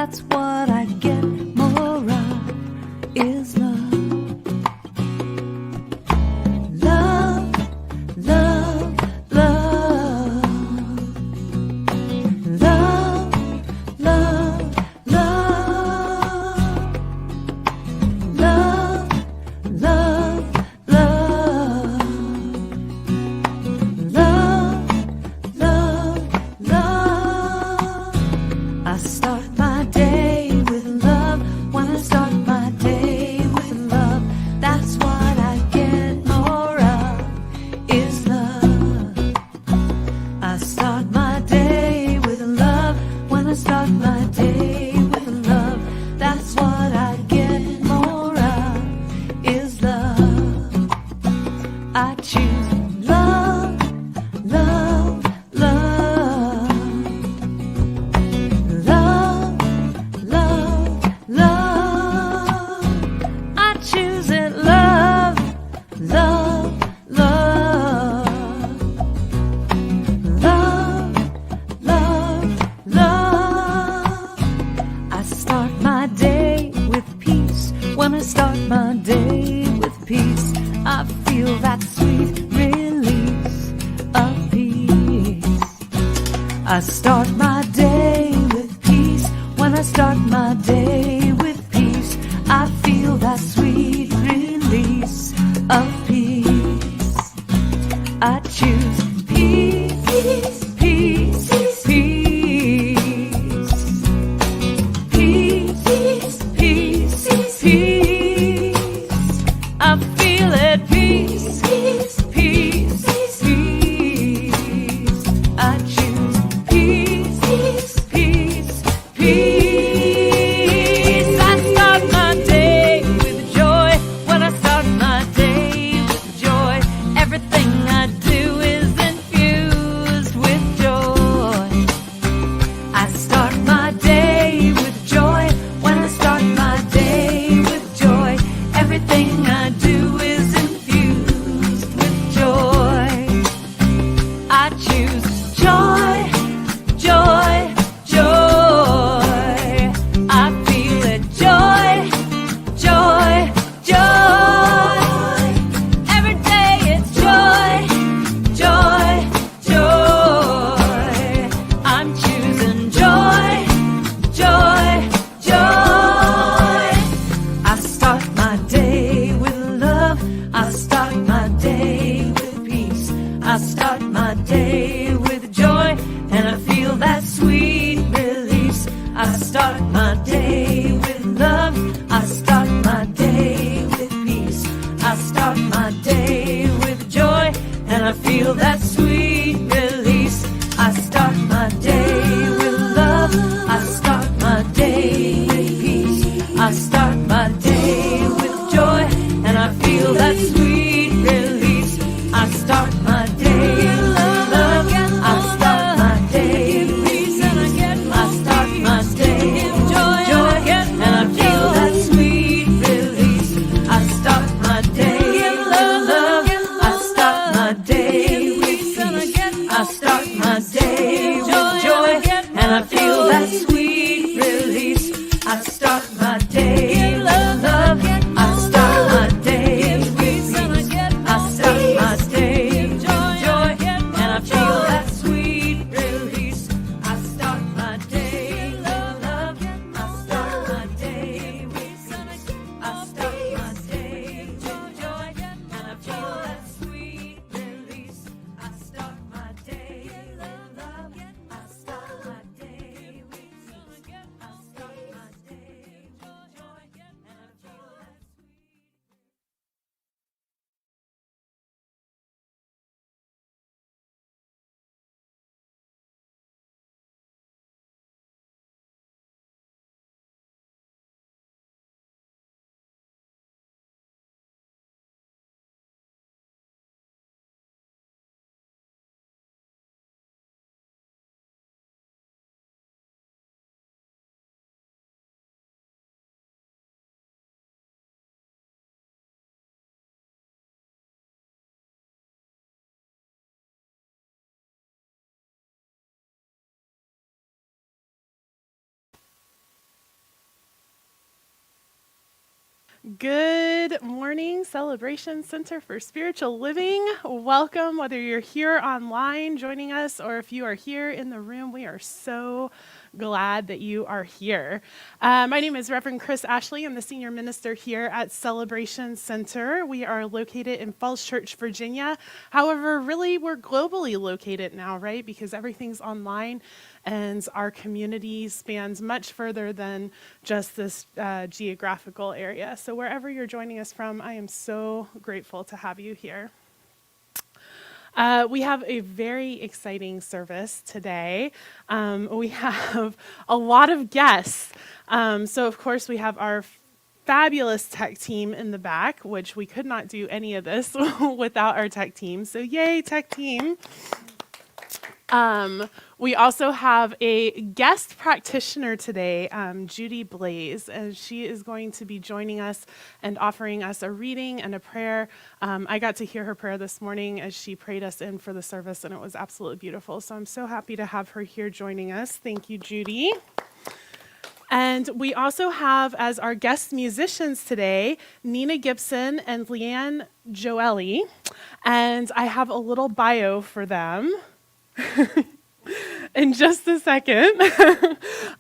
that's what I get more of, is love. Love, love, love. Love, love, love. Love, love, love. Love, love, love. I start my day with love. When I start my day with love, that's what I get more of, is love. I start my day with love. When I start my day with love, that's what I get more of, is love. I choose love, love, love. Love, love, love. I choose it, love, love, love. Love, love, love. I start my day with peace. When I start my day with peace, I feel that sweet release of peace. I start my day with peace. When I start my day with peace, I feel that sweet release of peace. I choose peace, peace, peace. Peace, peace, peace. I feel it, peace, peace, peace, peace. I choose peace, peace, peace. I start my day with joy. When I start my day with joy, everything I do is infused with joy. I start my day with joy. When I start my day with joy, everything I do is infused with joy. I choose joy, joy, joy. I feel it, joy, joy, joy. Every day it's joy, joy, joy. I'm choosing joy, joy, joy. I start my day with love. I start my day with peace. I start my day with joy, and I feel that sweet release. I start my day with love. I start my day with peace. I start my day with joy, and I feel that sweet release. I start my day with love. I start my day with peace. I start my day with joy, and I feel that sweet release. I start my day with love. I start my day with peace. I start my day with joy. Good morning, Celebration Center for Spiritual Living. Welcome, whether you're here online joining us or if you are here in the room. We are so glad that you are here. My name is Reverend Chris Ashley. I'm the senior minister here at Celebration Center. We are located in Falls Church, Virginia. However, really, we're globally located now, right? Because everything's online and our community spans much further than just this geographical area. So wherever you're joining us from, I am so grateful to have you here. We have a very exciting service today. We have a lot of guests. So of course we have our fabulous tech team in the back, which we could not do any of this without our tech team. So yay, tech team. We also have a guest practitioner today, Judy Blaze, and she is going to be joining us and offering us a reading and a prayer. I got to hear her prayer this morning as she prayed us in for the service, and it was absolutely beautiful. So I'm so happy to have her here joining us. Thank you, Judy. And we also have as our guest musicians today, Nina Gibson and Leanne Joeli, and I have a little bio for them. In just a second.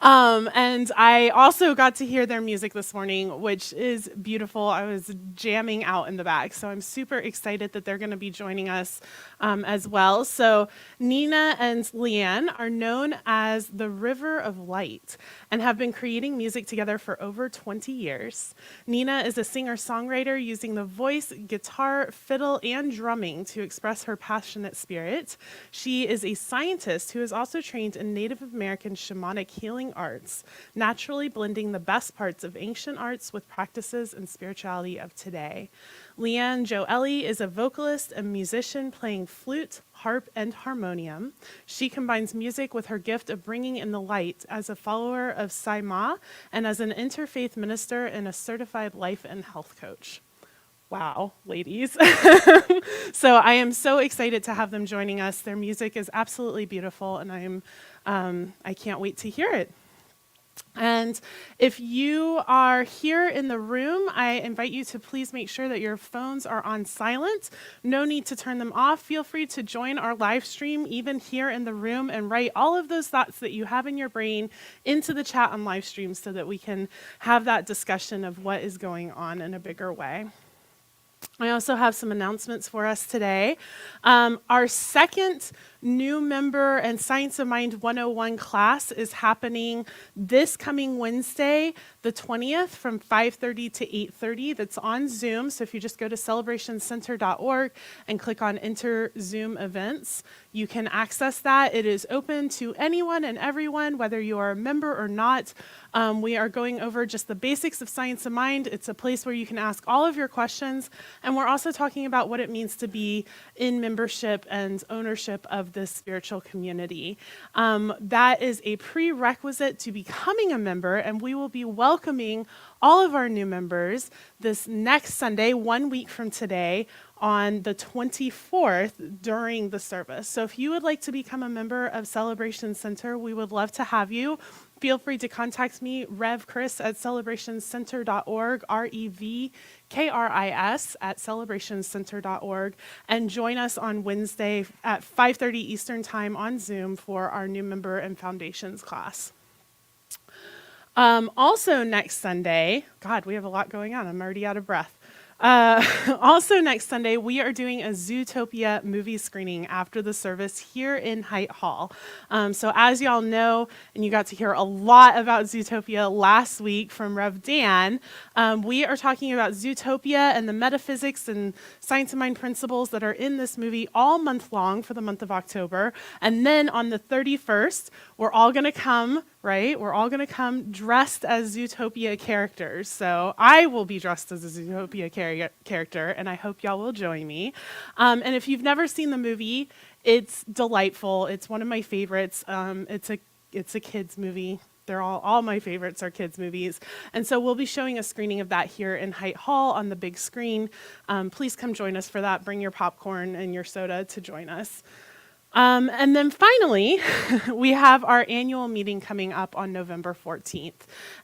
And I also got to hear their music this morning, which is beautiful. I was jamming out in the back, so I'm super excited that they're going to be joining us as well. So Nina and Leanne are known as the River of Light and have been creating music together for over 20 years. Nina is a singer-songwriter using the voice, guitar, fiddle, and drumming to express her passionate spirit. She is a scientist who is also trained in Native American shamanic healing arts, naturally blending the best parts of ancient arts with practices and spirituality of today. Leanne Joeli is a vocalist and musician playing flute, harp, and harmonium. She combines music with her gift of bringing in the light as a follower of Sai Ma and as an interfaith minister and a certified life and health coach. Wow, ladies. So I am so excited to have them joining us. Their music is absolutely beautiful, and I can't wait to hear it. And if you are here in the room, I invite you to please make sure that your phones are on silent. No need to turn them off. Feel free to join our live stream, even here in the room, and write all of those thoughts that you have in your brain into the chat on live stream so that we can have that discussion of what is going on in a bigger way. I also have some announcements for us today. Our second new member and Science of Mind 101 class is happening this coming Wednesday, the 20th, from 5:30 to 8:30. That's on Zoom. So if you just go to celebrationcenter.org and click on Enter Zoom Events, you can access that. It is open to anyone and everyone, whether you are a member or not. We are going over just the basics of Science of Mind. It's a place where you can ask all of your questions. And we're also talking about what it means to be in membership and ownership of this spiritual community. That is a prerequisite to becoming a member, and we will be welcoming all of our new members this next Sunday, 1 week from today, on the 24th during the service. So if you would like to become a member of Celebration Center, we would love to have you. Feel free to contact me, Rev Chris at celebrationcenter.org, REVKRIS at celebrationcenter.org, and join us on Wednesday at 5:30 Eastern Time on Zoom for our new member and foundations class. Also next Sunday, God, we have a lot going on. I'm already out of breath. Also next Sunday, we are doing a Zootopia movie screening after the service here in Haight Hall. So as y'all know, and you got to hear a lot about Zootopia last week from Rev Dan, we are talking about Zootopia and the metaphysics and science of mind principles that are in this movie all month long for the month of October. And then on the 31st, we're all going to come, right? We're all going to come dressed as Zootopia characters. So I will be dressed as a Zootopia character, and I hope y'all will join me. And if you've never seen the movie, it's delightful. It's one of my favorites. It's a kids movie. They're all my favorites are kids movies. And so we'll be showing a screening of that here in Haight Hall on the big screen. Please come join us for that. Bring your popcorn and your soda to join us. And then finally, we have our annual meeting coming up on November 14th.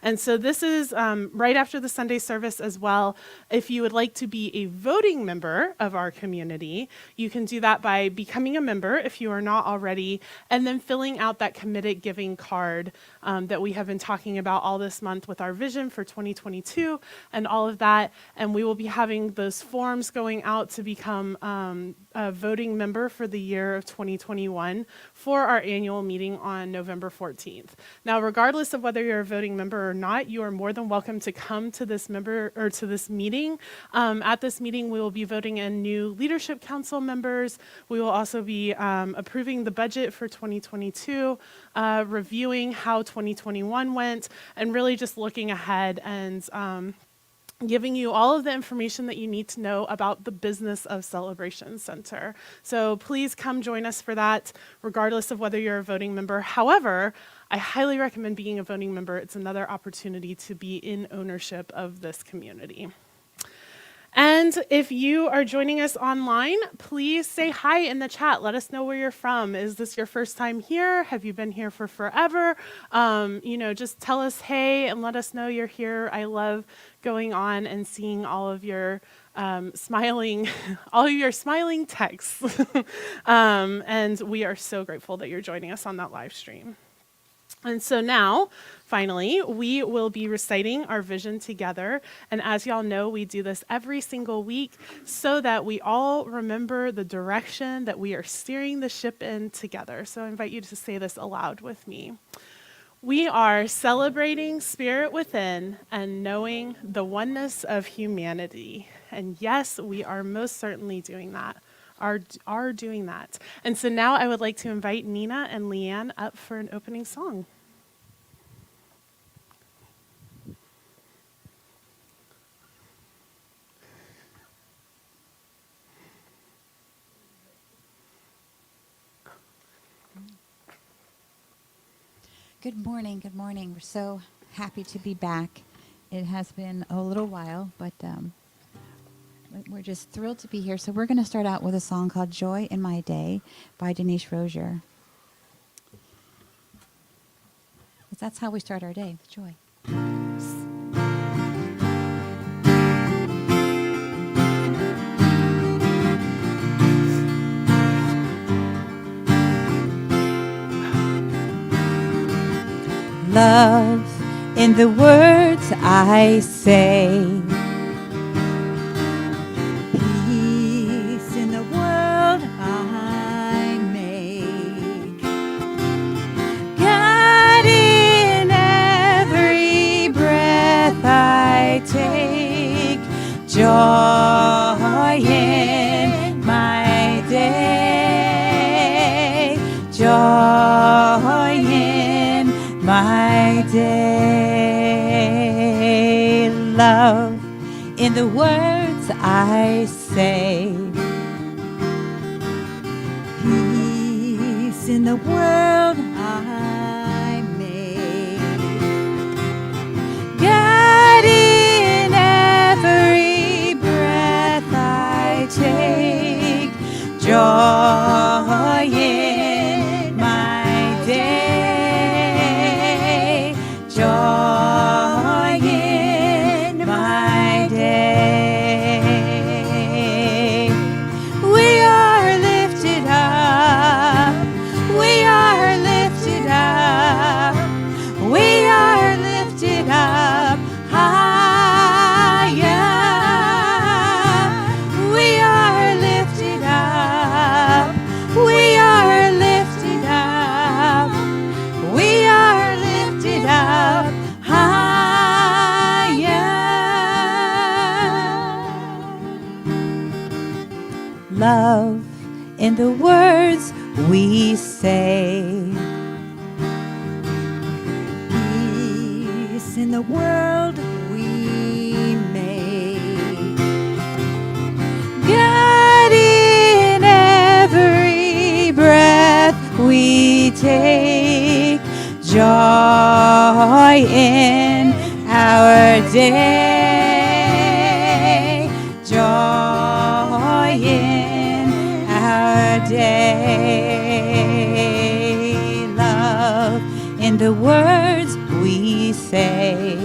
And so this is right after the Sunday service as well. If you would like to be a voting member of our community, you can do that by becoming a member if you are not already, and then filling out that committed giving card that we have been talking about all this month with our vision for 2022 and all of that. And we will be having those forms going out to become a voting member for the year of 2021 for our annual meeting on November 14th. Now, regardless of whether you're a voting member or not, you are more than welcome to come to this meeting. At this meeting, we will be voting in new leadership council members. We will also be approving the budget for 2022, reviewing how 2021 went, and really just looking ahead and giving you all of the information that you need to know about the business of Celebration Center. So please come join us for that, regardless of whether you're a voting member. However, I highly recommend being a voting member. It's another opportunity to be in ownership of this community. And if you are joining us online, please say hi in the chat. Let us know where you're from. Is this your first time here? Have you been here for forever? Just tell us hey and let us know you're here. I love going on and seeing all of your smiling texts. And we are so grateful that you're joining us on that live stream. And so now, finally, we will be reciting our vision together. And as y'all know, we do this every single week so that we all remember the direction that we are steering the ship in together. So I invite you to say this aloud with me. We are celebrating spirit within and knowing the oneness of humanity. And yes, we are most certainly doing that. Are doing that. And so now I would like to invite Nina and Leanne up for an opening song. Good morning, good morning. We're so happy to be back. It has been a little while, but we're just thrilled to be here. So we're going to start out with a song called Joy in My Day by Denise Rozier. That's how we start our day, with joy. Love in the words I say. Peace in the world I make. God in every breath I take. Joy in my day. Joy in my day. Love in the words I say. Peace in the world I make. God in every breath I take. Joy in my day. Joy in my day. We are lifted up. We are lifted up. We are lifted up higher. We are lifted up. We are lifted up. We are lifted up higher. Love in the words we say. Peace in the world we make. God in every breath we take. Joy in our day. Joy in our day. words we say.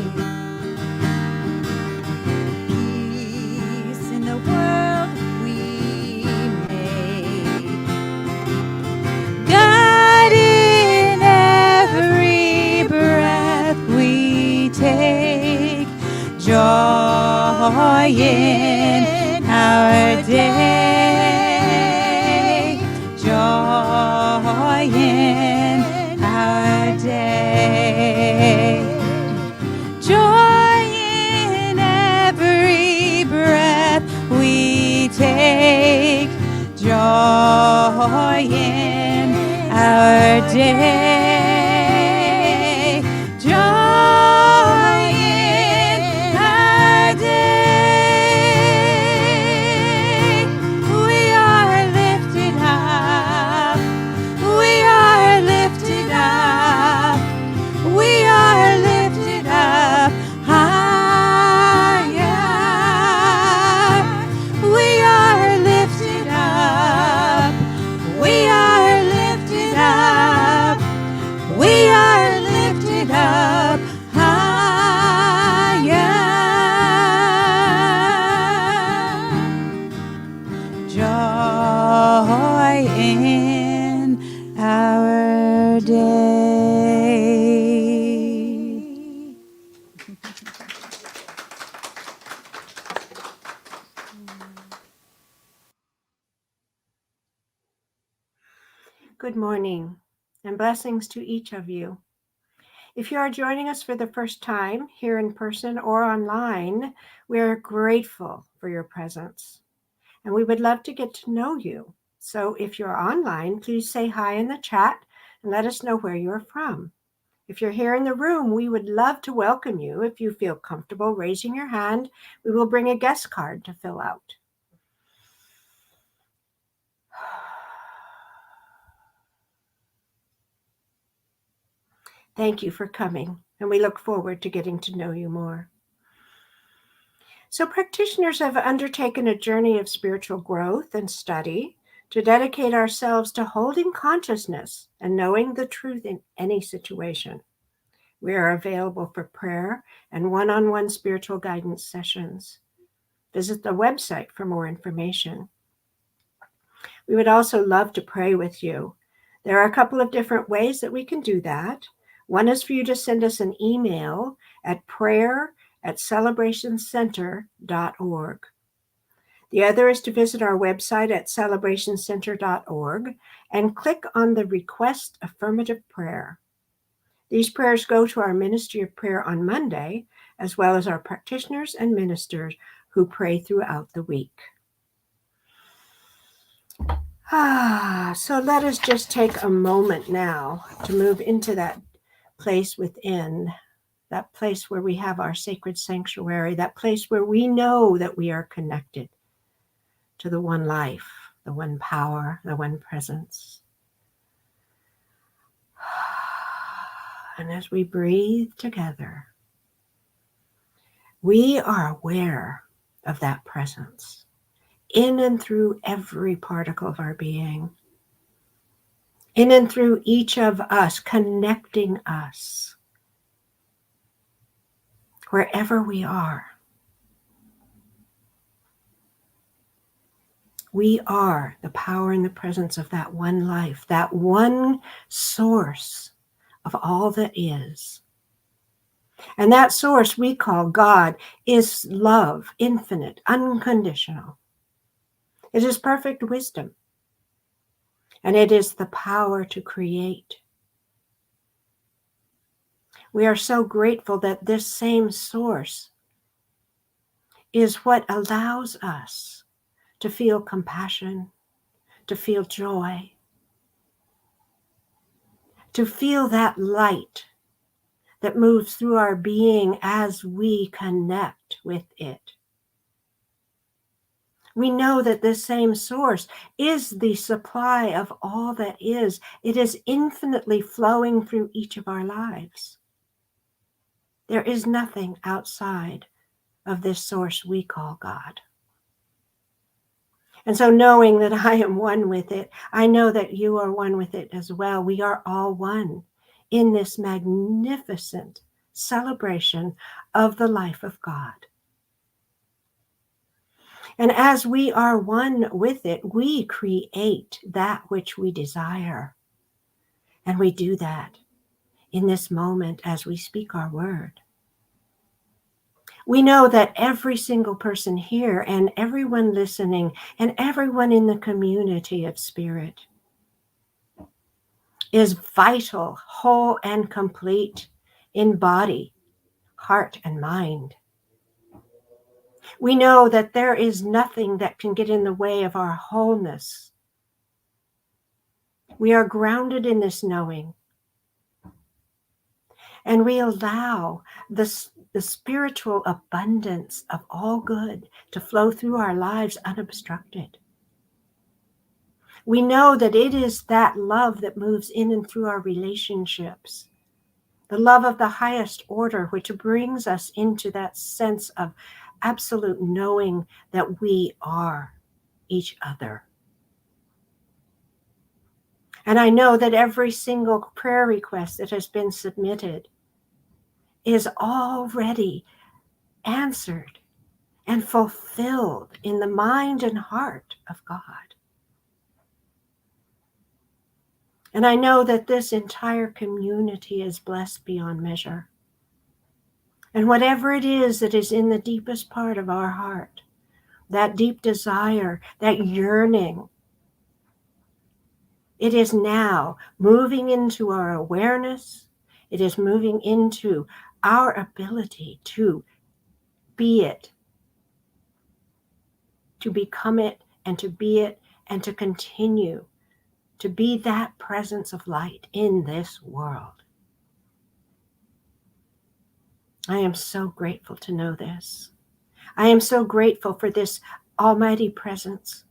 Peace in the world we make. God in every breath we take. Joy in our day. Joy in our day. Joy in every breath we take. Joy in our day. Joy in our day. We are lifted up. We are lifted up. We are lifted up higher. We are lifted up. We are lifted up. We are lifted up higher. Joy in our day. Good morning and blessings to each of you. If you are joining us for the first time here in person or online, we are grateful for your presence and we would love to get to know you. So if you're online, please say hi in the chat and let us know where you are from. If you're here in the room, we would love to welcome you. If you feel comfortable raising your hand, we will bring a guest card to fill out. Thank you for coming, and we look forward to getting to know you more. So practitioners have undertaken a journey of spiritual growth and study to dedicate ourselves to holding consciousness and knowing the truth in any situation. We are available for prayer and one-on-one spiritual guidance sessions. Visit the website for more information. We would also love to pray with you. There are a couple of different ways that we can do that. One is for you to send us an email at prayer@celebrationcenter.org. The other is to visit our website at celebrationcenter.org and click on the Request Affirmative Prayer. These prayers go to our Ministry of Prayer on Monday, as well as our practitioners and ministers who pray throughout the week. So let us just take a moment now to move into that place within, that place where we have our sacred sanctuary, that place where we know that we are connected to the one life, the one power, the one presence. And as we breathe together, we are aware of that presence in and through every particle of our being, in and through each of us, connecting us wherever we are. We are the power and the presence of that one life, that one source of all that is. And that source we call God is love, infinite, unconditional. It is perfect wisdom. And it is the power to create. We are so grateful that this same source is what allows us to feel compassion, to feel joy, to feel that light that moves through our being as we connect with it. We know that this same source is the supply of all that is. It is infinitely flowing through each of our lives. There is nothing outside of this source we call God. And so knowing that I am one with it, I know that you are one with it as well. We are all one in this magnificent celebration of the life of God. And as we are one with it, we create that which we desire. And we do that in this moment as we speak our word. We know that every single person here and everyone listening and everyone in the community of spirit is vital, whole, and complete in body, heart, and mind. We know that there is nothing that can get in the way of our wholeness. We are grounded in this knowing, and we allow the spiritual abundance of all good to flow through our lives unobstructed. We know that it is that love that moves in and through our relationships, the love of the highest order, which brings us into that sense of absolute knowing that we are each other. And I know that every single prayer request that has been submitted is already answered and fulfilled in the mind and heart of God. And I know that this entire community is blessed beyond measure. And whatever it is that is in the deepest part of our heart, that deep desire, that yearning, it is now moving into our awareness. It is moving into our ability to be it, to become it, and to be it, and to continue to be that presence of light in this world. I am so grateful to know this. I am so grateful for this almighty presence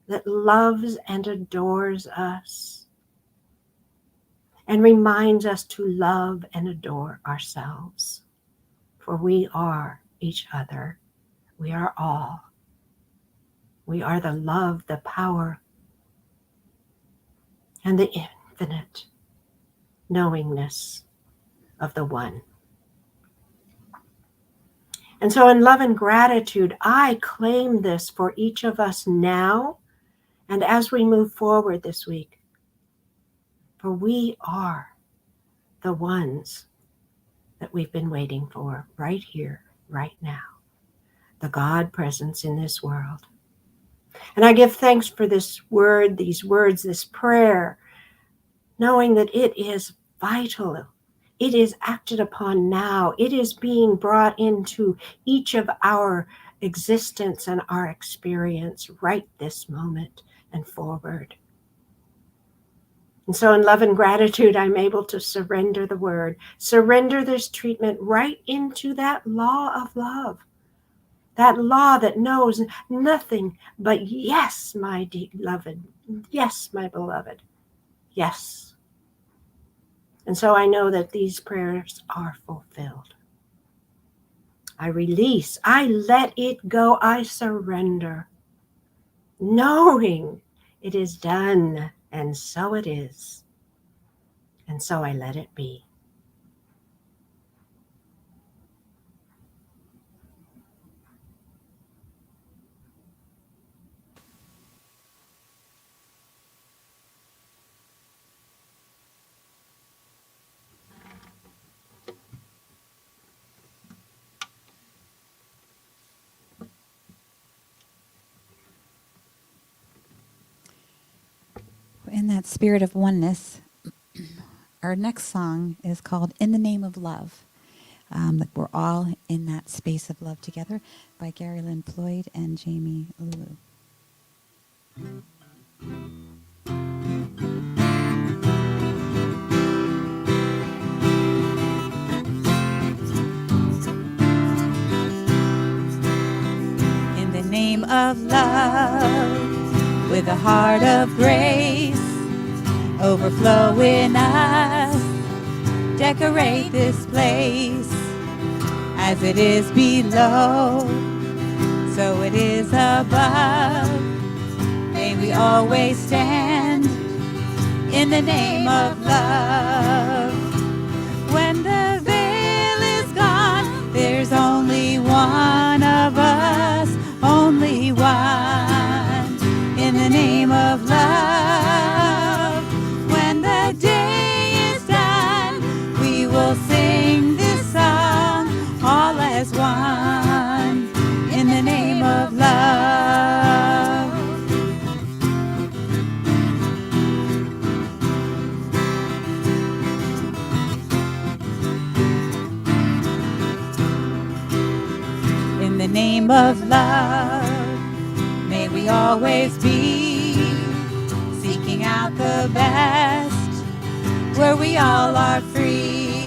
that loves and adores us and reminds us to love and adore ourselves. For we are each other. We are all. We are the love, the power, and the infinite knowingness of the one. And so in love and gratitude, I claim this for each of us now and as we move forward this week. For we are the ones that we've been waiting for right here, right now. The God presence in this world. And I give thanks for this word, these words, this prayer, knowing that it is vital. It is acted upon now. It is being brought into each of our existence and our experience right this moment and forward. And so in love and gratitude, I'm able to surrender the word, surrender this treatment right into that law of love. That law that knows nothing but yes, my beloved. Yes, my beloved. Yes. And so I know that these prayers are fulfilled. I release. I let it go. I surrender. Knowing it is done. And so it is. And so I let it be. In that spirit of oneness, our next song is called In the Name of Love. We're all in that space of love together by Gary Lynn Floyd and Jamie Lulu. In the name of love, with a heart of grace, overflow in us, decorate this place. As it is below, so it is above. May we always stand in the name of love. name of love, may we always be seeking out the best, where we all are free,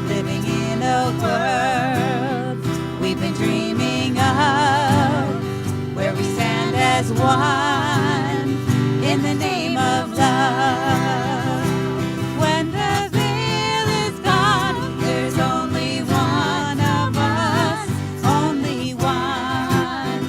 living in a world we've been dreaming of, where we stand as one in the name of love. When the veil is gone, there's only one of us, only one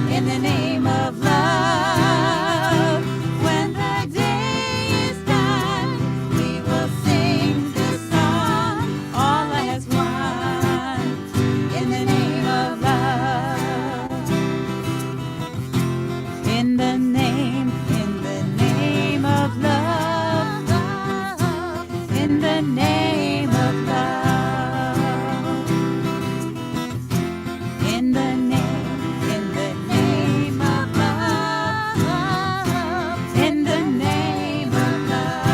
in the name of love. When the day is done, we will sing this song all as one in the name of love. In the name of love, in the name of love, in the name of love, in the name of love.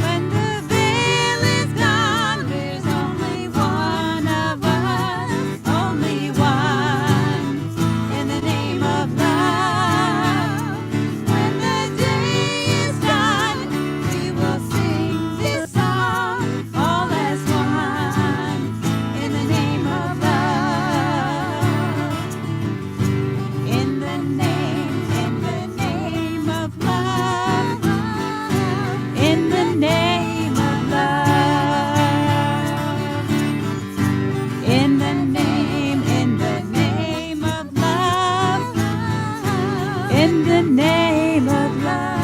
When the veil is gone, there's only one of us, only one in the name of love. When the day is done, we will sing this song all as one in the name of love. In the name of love, in the name of love, in the name of love, in the name of love,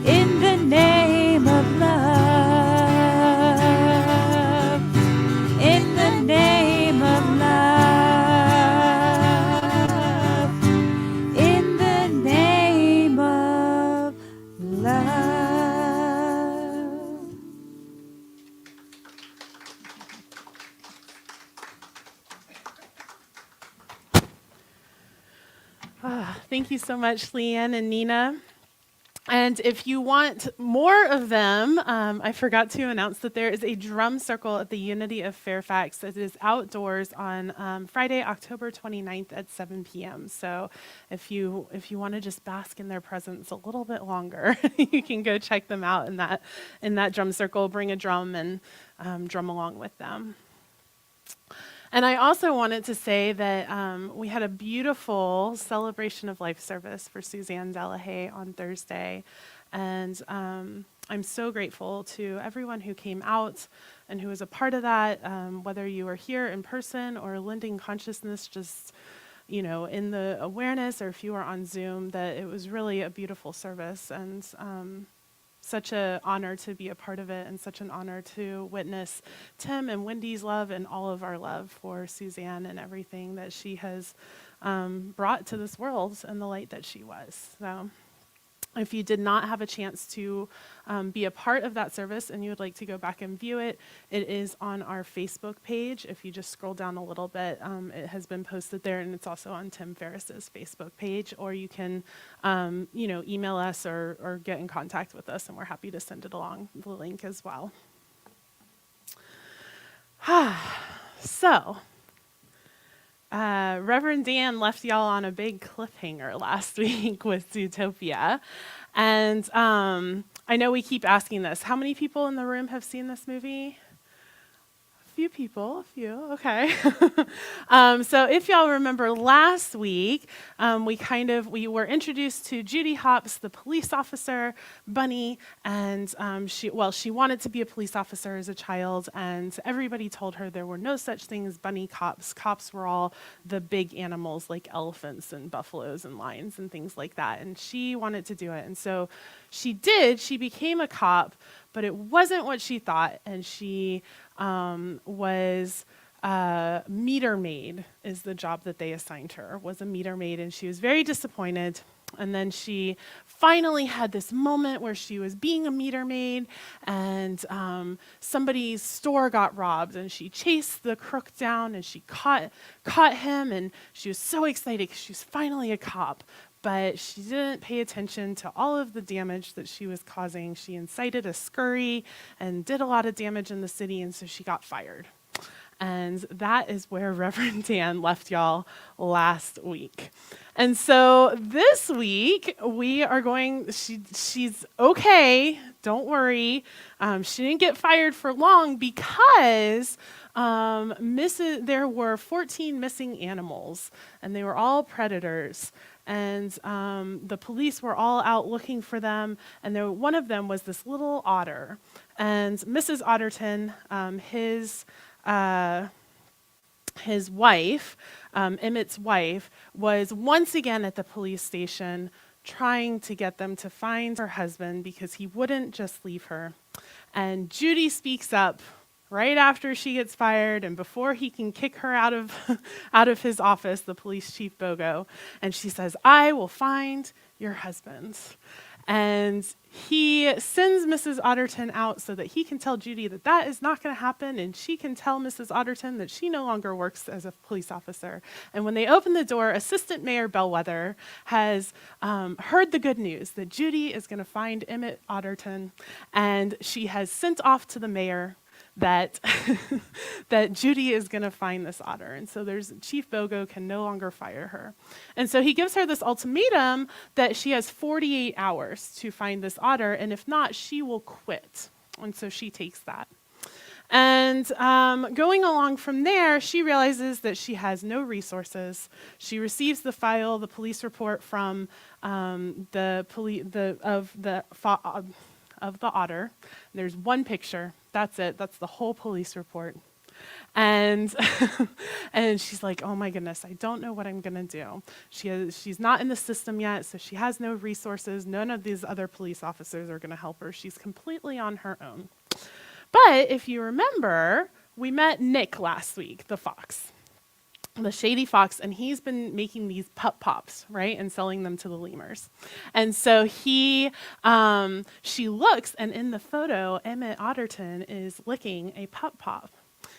in the name of love, in the name of love, in the name of love. Thank you so much, Leanne and Nina. And if you want more of them, I forgot to announce that there is a drum circle at the Unity of Fairfax. It is outdoors on Friday, October 29th at 7 p.m. So if you want to just bask in their presence a little bit longer, you can go check them out in that drum circle. Bring a drum and drum along with them. And I also wanted to say that we had a beautiful celebration of life service for Suzanne Delahaye on Thursday. And I'm so grateful to everyone who came out and who was a part of that, whether you were here in person or lending consciousness just, in the awareness, or if you were on Zoom, that it was really a beautiful service. And such an honor to be a part of it, and such an honor to witness Tim and Wendy's love and all of our love for Suzanne and everything that she has brought to this world and the light that she was. So if you did not have a chance to be a part of that service and you would like to go back and view it, it is on our Facebook page. If you just scroll down a little bit, it has been posted there, and it's also on Tim Ferriss's Facebook page. Or you can, email us or get in contact with us, and we're happy to send it along the link as well. So, Reverend Dan left y'all on a big cliffhanger last week with Zootopia. And I know we keep asking this. How many people in the room have seen this movie? Few people, okay. So if y'all remember last week, we were introduced to Judy Hopps, the police officer, Bunny, and she wanted to be a police officer as a child, and everybody told her there were no such things as bunny cops. Cops were all the big animals like elephants and buffaloes and lions and things like that, and she wanted to do it. And so she became a cop, but it wasn't what she thought, and she was meter maid is the job that they assigned her, was a meter maid, and she was very disappointed. And then she finally had this moment where she was being a meter maid, and somebody's store got robbed, and she chased the crook down, and she caught him, and she was so excited because she was finally a cop. but she didn't pay attention to all of the damage that she was causing. She incited a scurry and did a lot of damage in the city, and so she got fired. And that is where Reverend Dan left y'all last week. And so this week, we are going, she's okay, don't worry. She didn't get fired for long because there were 14 missing animals, and they were all predators. And the police were all out looking for them, and one of them was this little otter. And Mrs. Otterton, his wife, Emmett's wife, was once again at the police station trying to get them to find her husband because he wouldn't just leave her. And Judy speaks up right after she gets fired and before he can kick her out of his office, the police chief Bogo, and she says, "I will find your husband." And he sends Mrs. Otterton out so that he can tell Judy that that is not going to happen, and she can tell Mrs. Otterton that she no longer works as a police officer. And when they open the door, Assistant Mayor Bellwether has heard the good news that Judy is going to find Emmett Otterton, and she has sent off to the mayor that that Judy is going to find this otter. And so Chief Bogo can no longer fire her. And so he gives her this ultimatum that she has 48 hours to find this otter, and if not, she will quit. And so she takes that. And going along from there, she realizes that she has no resources. She receives the police report from the otter. There's one picture. That's it. That's the whole police report. And and she's like, "Oh my goodness, I don't know what I'm gonna do." She's not in the system yet, so she has no resources. None of these other police officers are gonna help her. She's completely on her own. But if you remember, we met Nick last week, the fox. The shady fox, and he's been making these pup pops, right, and selling them to the lemurs. And so she looks, and in the photo, Emmett Otterton is licking a pup pop.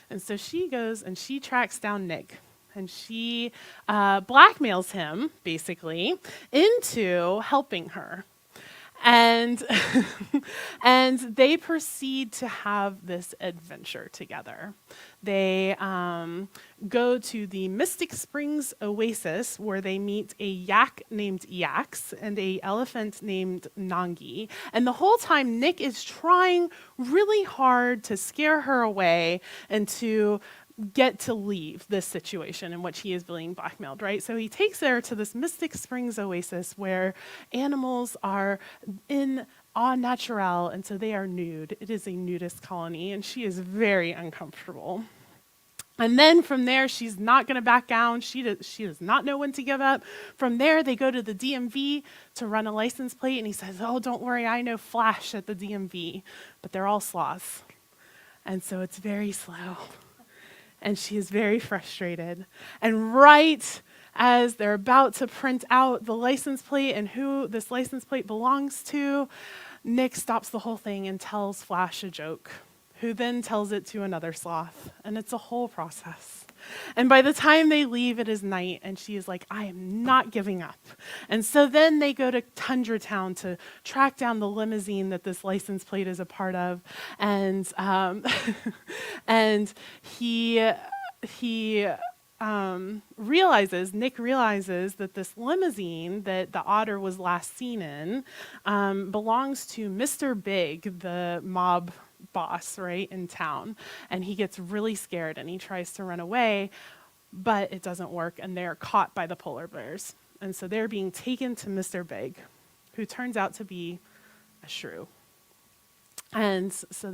And so she goes and she tracks down Nick, and she blackmails him, basically, into helping her. And and they proceed to have this adventure together. They go to the Mystic Springs Oasis, where they meet a yak named Yax and a elephant named Nangi. And the whole time, Nick is trying really hard to scare her away and to get to leave this situation in which he is being blackmailed, right? So he takes her to this Mystic Springs Oasis where animals are in au naturel, and so they are nude. It is a nudist colony, and she is very uncomfortable. And then from there, she's not going to back down. She does not know when to give up. From there, they go to the DMV to run a license plate, and he says, "Oh, don't worry, I know Flash at the DMV," but they're all sloths. And so it's very slow. And she is very frustrated. And right as they're about to print out the license plate and who this license plate belongs to, Nick stops the whole thing and tells Flash a joke, who then tells it to another sloth. And it's a whole process. And by the time they leave, it is night, and she is like, "I am not giving up." And so then they go to Tundra Town to track down the limousine that this license plate is a part of. And and Nick realizes that this limousine that the otter was last seen in belongs to Mr. Big, the mob boss, right, in town. And he gets really scared and he tries to run away, but it doesn't work, and they're caught by the polar bears. And so they're being taken to Mr. Big, who turns out to be a shrew. And so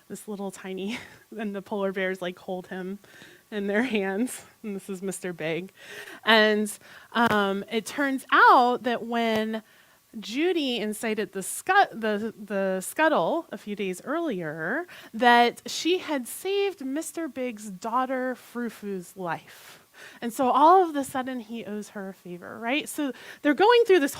this little tiny, and the polar bears like hold him in their hands, and this is Mr. Big. And it turns out that when Judy incited the scuttle a few days earlier, that she had saved Mr. Big's daughter Frufu's life. And so all of a sudden he owes her a favor, right? So they're going through this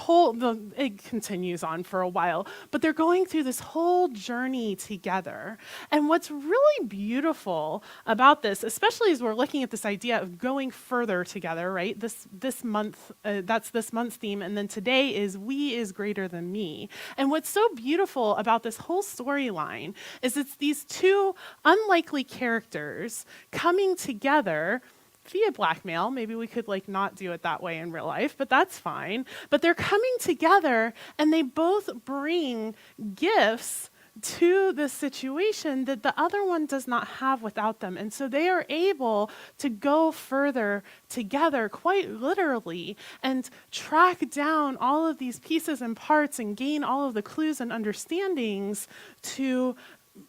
it continues on for a while, but they're going through this whole journey together. And what's really beautiful about this, especially as we're looking at this idea of going further together, right? This month, that's this month's theme. And then today is we is greater than me. And what's so beautiful about this whole storyline is it's these two unlikely characters coming together via blackmail. Maybe we could not do it that way in real life, but that's fine. But they're coming together and they both bring gifts to the situation that the other one does not have without them. And so they are able to go further together, quite literally, and track down all of these pieces and parts and gain all of the clues and understandings to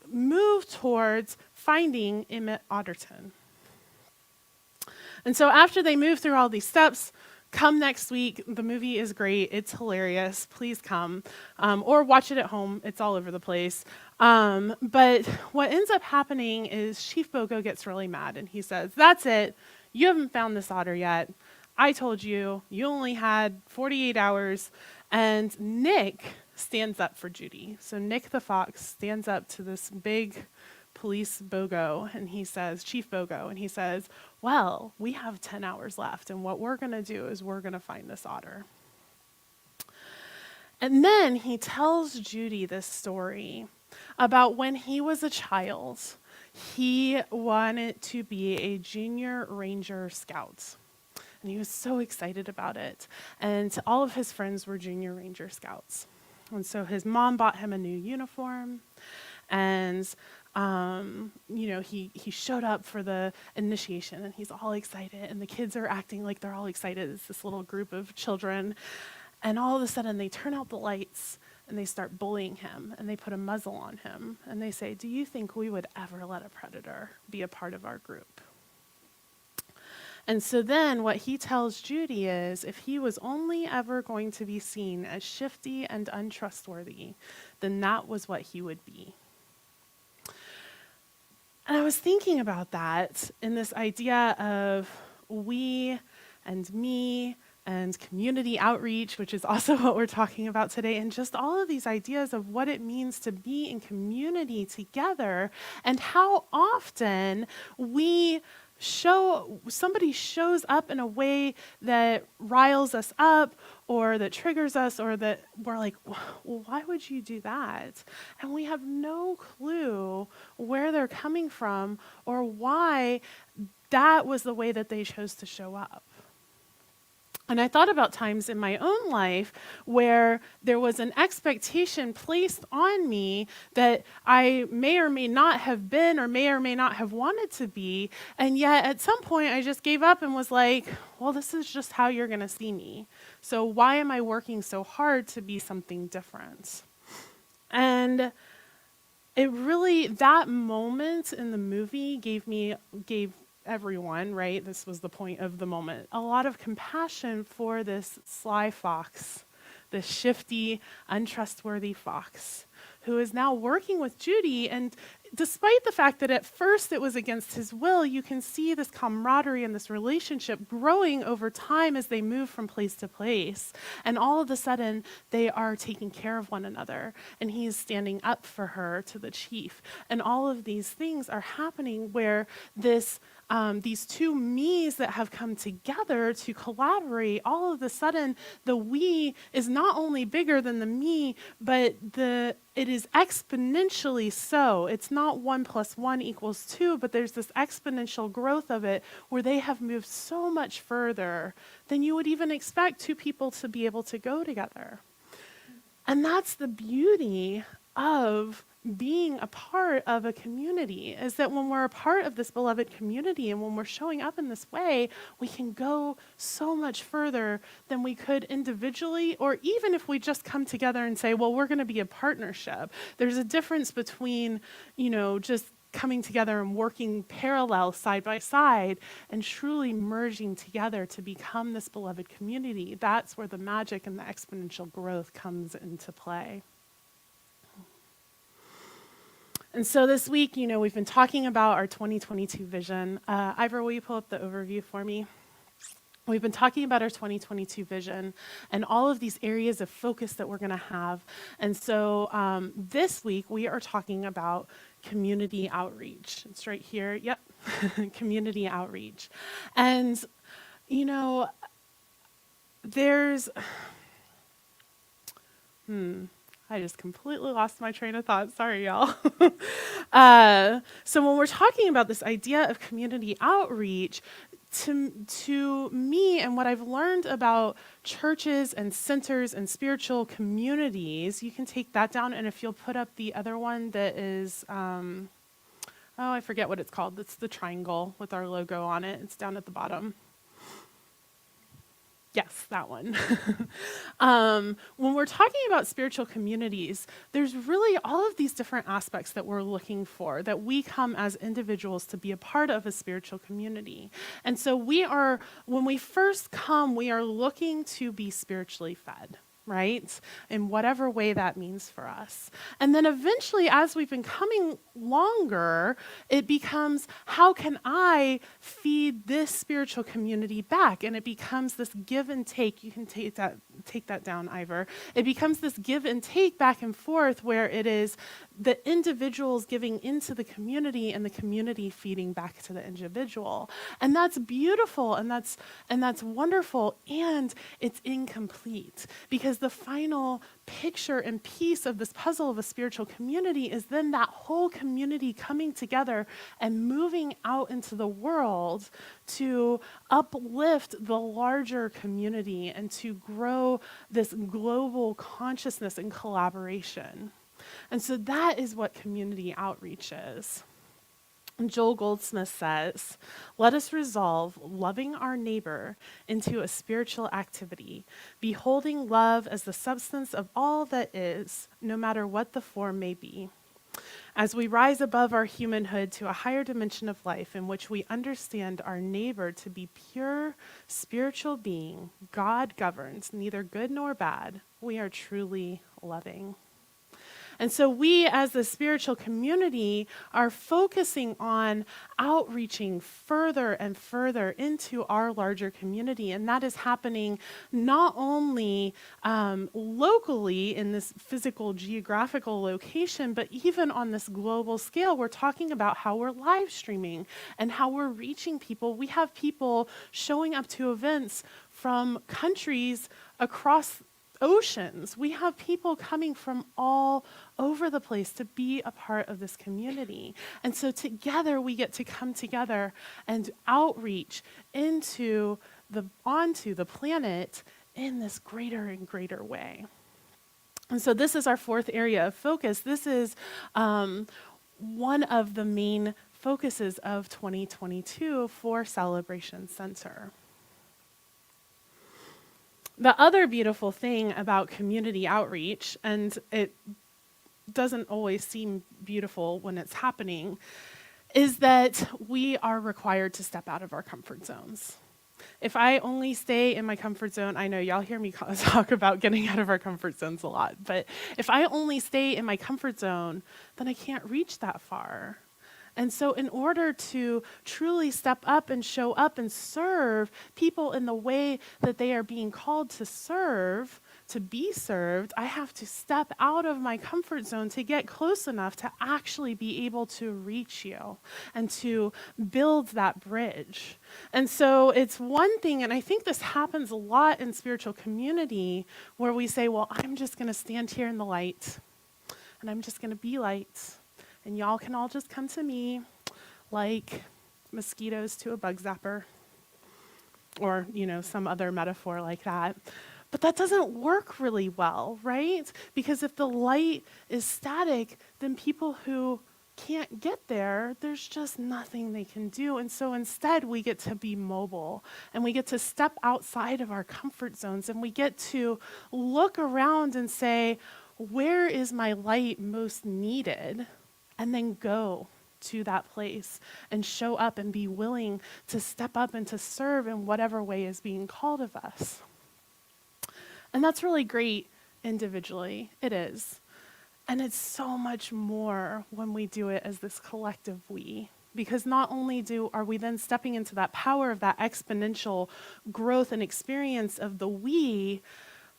move towards finding Emmett Otterton. And so after they move through all these steps, come next week. The movie is great. It's hilarious. Please come. Or watch it at home. It's all over the place. But what ends up happening is Chief Bogo gets really mad and he says, "That's it. You haven't found this otter yet. I told you. You only had 48 hours. And Nick stands up for Judy. So Nick the fox stands up to this big police Bogo, and he says, Chief Bogo, and he says, "Well, we have 10 hours left, and what we're going to do is we're going to find this otter." And then he tells Judy this story about when he was a child. He wanted to be a junior ranger scout. And he was so excited about it. And all of his friends were junior ranger scouts. And so his mom bought him a new uniform. And he showed up for the initiation and he's all excited and the kids are acting like they're all excited. It's this little group of children. And all of a sudden they turn out the lights and they start bullying him and they put a muzzle on him and they say, "Do you think we would ever let a predator be a part of our group?" And so then what he tells Judy is if he was only ever going to be seen as shifty and untrustworthy, then that was what he would be. And I was thinking about that in this idea of we and me and community outreach, which is also what we're talking about today, and just all of these ideas of what it means to be in community together and how often somebody shows up in a way that riles us up or that triggers us or that we're like, well, why would you do that? And we have no clue where they're coming from or why that was the way that they chose to show up. And I thought about times in my own life where there was an expectation placed on me that I may or may not have been or may not have wanted to be. And yet at some point I just gave up and was like, well, this is just how you're going to see me. So why am I working so hard to be something different? And it really, that moment in the movie gave everyone, right? This was the point of the moment. A lot of compassion for this sly fox, this shifty, untrustworthy fox, who is now working with Judy. And despite the fact that at first it was against his will, you can see this camaraderie and this relationship growing over time as they move from place to place. And all of a sudden, they are taking care of one another. And he's standing up for her to the chief. And all of these things are happening where these two me's that have come together to collaborate, all of a sudden, the we is not only bigger than the me, but it is exponentially so. It's not 1 + 1 = 2, but there's this exponential growth of it where they have moved so much further than you would even expect two people to be able to go together. And that's the beauty of being a part of a community, is that when we're a part of this beloved community and when we're showing up in this way, we can go so much further than we could individually, or even if we just come together and say, well, we're going to be a partnership. There's a difference between, just coming together and working parallel side by side and truly merging together to become this beloved community. That's where the magic and the exponential growth comes into play. And so this week, we've been talking about our 2022 vision. Ivor, will you pull up the overview for me? We've been talking about our 2022 vision and all of these areas of focus that we're going to have. And so this week we are talking about community outreach. It's right here. Yep. Community outreach. And, you know, there's, I just completely lost my train of thought. Sorry, y'all. So when we're talking about this idea of community outreach, to me and what I've learned about churches and centers and spiritual communities, you can take that down, and if you'll put up the other one that is, I forget what it's called. It's the triangle with our logo on it. It's down at the bottom. Yes, that one. When we're talking about spiritual communities, there's really all of these different aspects that we're looking for, that we come as individuals to be a part of a spiritual community. And so when we first come, we are looking to be spiritually fed, right? In whatever way that means for us. And then eventually, as we've been coming longer, it becomes, how can I feed this spiritual community back? And it becomes this give and take. You can take that down, Ivor. It becomes this give and take back and forth, where it is the individuals giving into the community and the community feeding back to the individual. And that's beautiful, and that's wonderful, and it's incomplete, because the final picture and piece of this puzzle of a spiritual community is then that whole community coming together and moving out into the world to uplift the larger community and to grow this global consciousness and collaboration. And so that is what community outreach is. Joel Goldsmith says, "Let us resolve loving our neighbor into a spiritual activity, beholding love as the substance of all that is, no matter what the form may be. As we rise above our humanhood to a higher dimension of life in which we understand our neighbor to be pure spiritual being, God governed, neither good nor bad, we are truly loving." And so we, as the spiritual community, are focusing on outreaching further and further into our larger community. And that is happening not only locally in this physical geographical location, but even on this global scale. We're talking about how we're live streaming and how we're reaching people. We have people showing up to events from countries across oceans. We have people coming from all over the place to be a part of this community. And so together we get to come together and outreach onto the planet in this greater and greater way. And so this is our fourth area of focus. This is one of the main focuses of 2022 for Celebration Center. The other beautiful thing about community outreach, and it doesn't always seem beautiful when it's happening, is that we are required to step out of our comfort zones. If I only stay in my comfort zone, I know y'all hear me talk about getting out of our comfort zones a lot, but if I only stay in my comfort zone, then I can't reach that far. And so in order to truly step up and show up and serve people in the way that they are being called to serve, to be served, I have to step out of my comfort zone to get close enough to actually be able to reach you and to build that bridge. And so it's one thing, and I think this happens a lot in spiritual community, where we say, well, I'm just going to stand here in the light, and I'm just going to be light. And y'all can all just come to me like mosquitoes to a bug zapper, or, some other metaphor like that. But that doesn't work really well, right? Because if the light is static, then people who can't get there, there's just nothing they can do. And so instead, we get to be mobile, and we get to step outside of our comfort zones, and we get to look around and say, where is my light most needed? And then go to that place and show up and be willing to step up and to serve in whatever way is being called of us. And that's really great individually. It is. And it's so much more when we do it as this collective we. Because not only are we then stepping into that power of that exponential growth and experience of the we,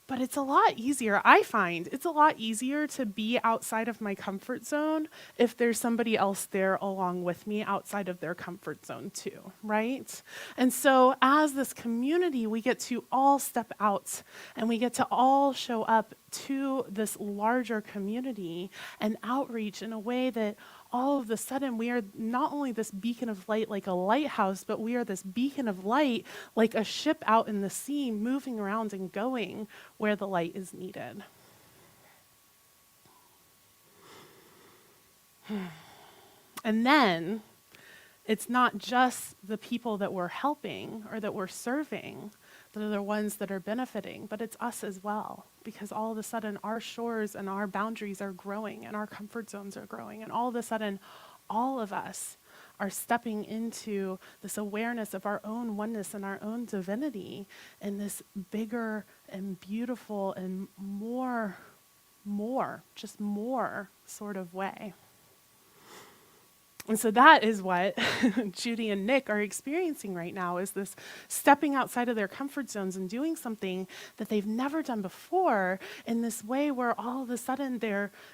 but it's a lot easier. I find it's a lot easier to be outside of my comfort zone if there's somebody else there along with me outside of their comfort zone too, right? And so as this community, we get to all step out and we get to all show up to this larger community and outreach in a way that all of a sudden we are not only this beacon of light like a lighthouse, but we are this beacon of light like a ship out in the sea moving around and going where the light is needed. And then it's not just the people that we're helping or that we're serving that are the ones that are benefiting, but it's us as well, because all of a sudden our shores and our boundaries are growing and our comfort zones are growing, and all of a sudden all of us are stepping into this awareness of our own oneness and our own divinity in this bigger and beautiful and more sort of way. And so that is what Judy and Nick are experiencing right now, is this stepping outside of their comfort zones and doing something that they've never done before in this way where all of a sudden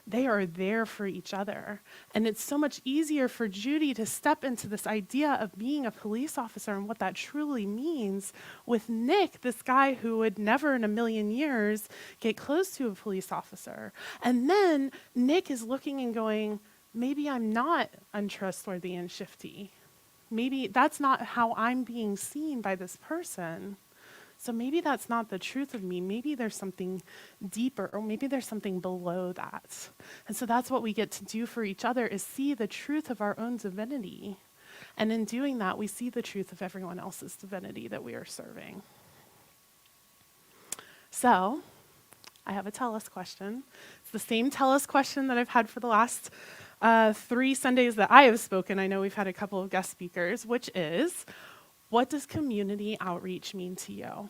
they are there for each other. And it's so much easier for Judy to step into this idea of being a police officer and what that truly means with Nick, this guy who would never in a million years get close to a police officer. And then Nick is looking and going, maybe I'm not untrustworthy and shifty. Maybe that's not how I'm being seen by this person. So maybe that's not the truth of me. Maybe there's something deeper, or maybe there's something below that. And so that's what we get to do for each other, is see the truth of our own divinity. And in doing that, we see the truth of everyone else's divinity that we are serving. So I have a tell us question. It's the same tell us question that I've had for the last 3 Sundays that I have spoken. I know we've had a couple of guest speakers, which is, what does community outreach mean to you?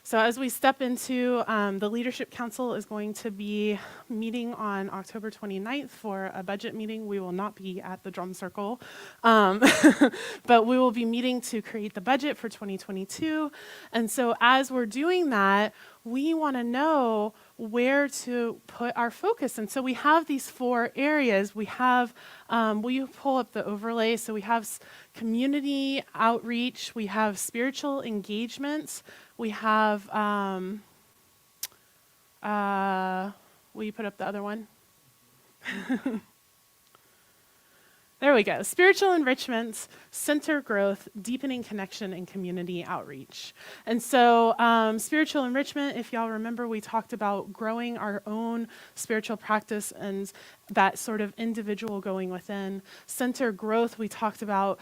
So as we step into, the Leadership Council is going to be meeting on October 29th for a budget meeting. We will not be at the drum circle, but we will be meeting to create the budget for 2022. And so as we're doing that, we want to know where to put our focus. And so we have these 4 areas. We have, will you pull up the overlay? So we have community outreach, we have spiritual engagement, we have, will you put up the other one? There we go. Spiritual enrichment, center growth, deepening connection, and community outreach. And so spiritual enrichment, if y'all remember, we talked about growing our own spiritual practice and that sort of individual going within. Center growth, we talked about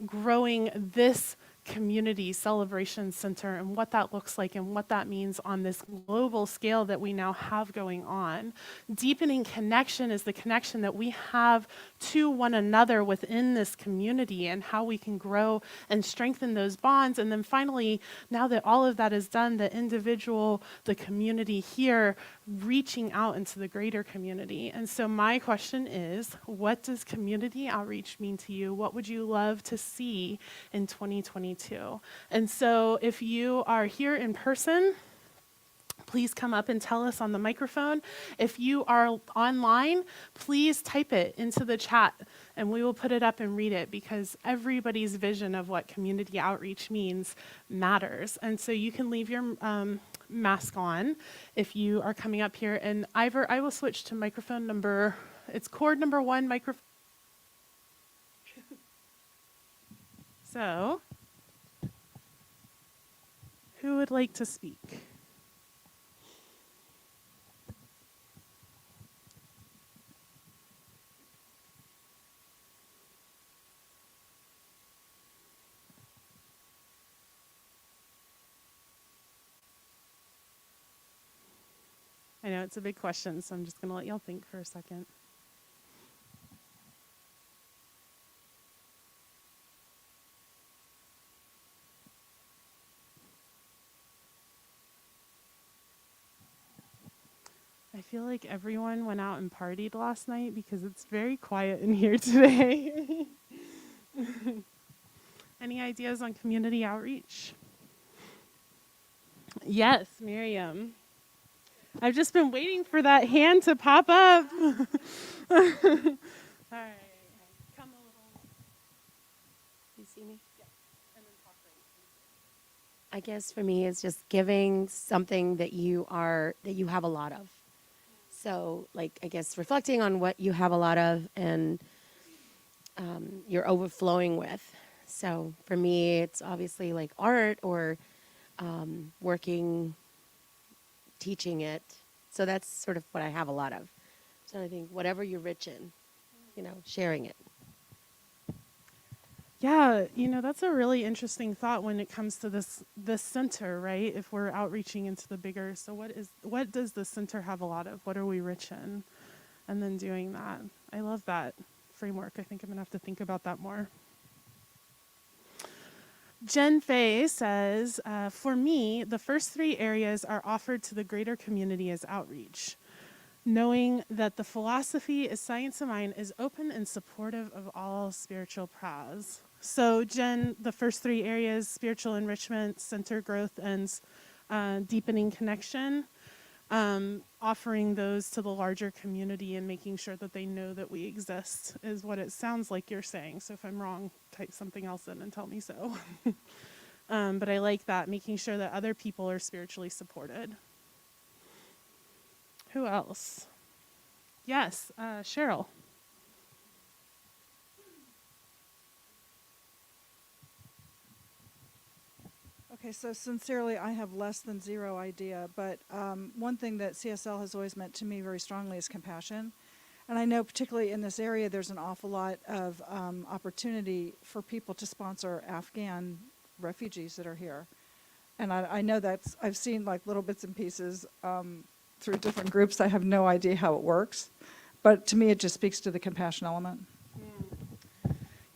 growing this community celebration center and what that looks like and what that means on this global scale that we now have going on. Deepening connection is the connection that we have to one another within this community and how we can grow and strengthen those bonds. And then finally, now that all of that is done, the individual, the community here, reaching out into the greater community. And so my question is, what does community outreach mean to you? What would you love to see in 2022? And so if you are here in person, please come up and tell us on the microphone. If you are online, please type it into the chat and we will put it up and read it, because everybody's vision of what community outreach means matters. And so you can leave your mask on if you are coming up here. And Ivor, I will switch to microphone number, it's cord number 1 microphone. So, who would like to speak? I know it's a big question, so I'm just going to let y'all think for a second. I feel like everyone went out and partied last night because it's very quiet in here today. Any ideas on community outreach? Yes, Miriam. I've just been waiting for that hand to pop up. All right. Come a little. You see me? Yeah. And then talk right. I guess for me, it's just giving something that you have a lot of. So, like, I guess reflecting on what you have a lot of and you're overflowing with. So, for me, it's obviously like art or working, teaching it. So that's sort of what I have a lot of. So I think whatever you're rich in, sharing it. Yeah, that's a really interesting thought when it comes to this center, right? If we're outreaching into the bigger, so what does the center have a lot of? What are we rich in? And then doing that. I love that framework. I think I'm gonna have to think about that more. Jen Fay says, for me, the first three areas are offered to the greater community as outreach. Knowing that the philosophy is science of mind is open and supportive of all spiritual paths. So Jen, the first three areas, spiritual enrichment, center growth, and deepening connection, offering those to the larger community and making sure that they know that we exist is what it sounds like you're saying. So if I'm wrong, type something else in and tell me so. But I like that, making sure that other people are spiritually supported. Who else? Yes, Cheryl. Okay, so sincerely, I have less than zero idea, but one thing that CSL has always meant to me very strongly is compassion. And I know particularly in this area, there's an awful lot of opportunity for people to sponsor Afghan refugees that are here. And I know I've seen like little bits and pieces through different groups. I have no idea how it works. But to me, it just speaks to the compassion element.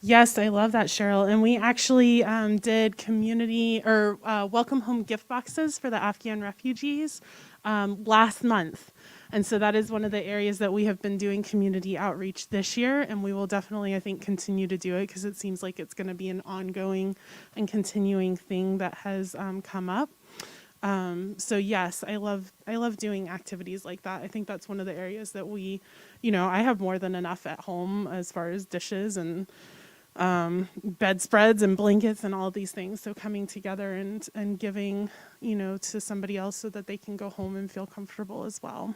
Yes, I love that, Cheryl. And we actually did community or welcome home gift boxes for the Afghan refugees last month. And so that is one of the areas that we have been doing community outreach this year. And we will definitely, I think, continue to do it because it seems like it's going to be an ongoing and continuing thing that has come up. So yes, I love doing activities like that. I think that's one of the areas that we, I have more than enough at home as far as dishes and bedspreads and blankets and all of these things. So coming together and giving, to somebody else so that they can go home and feel comfortable as well.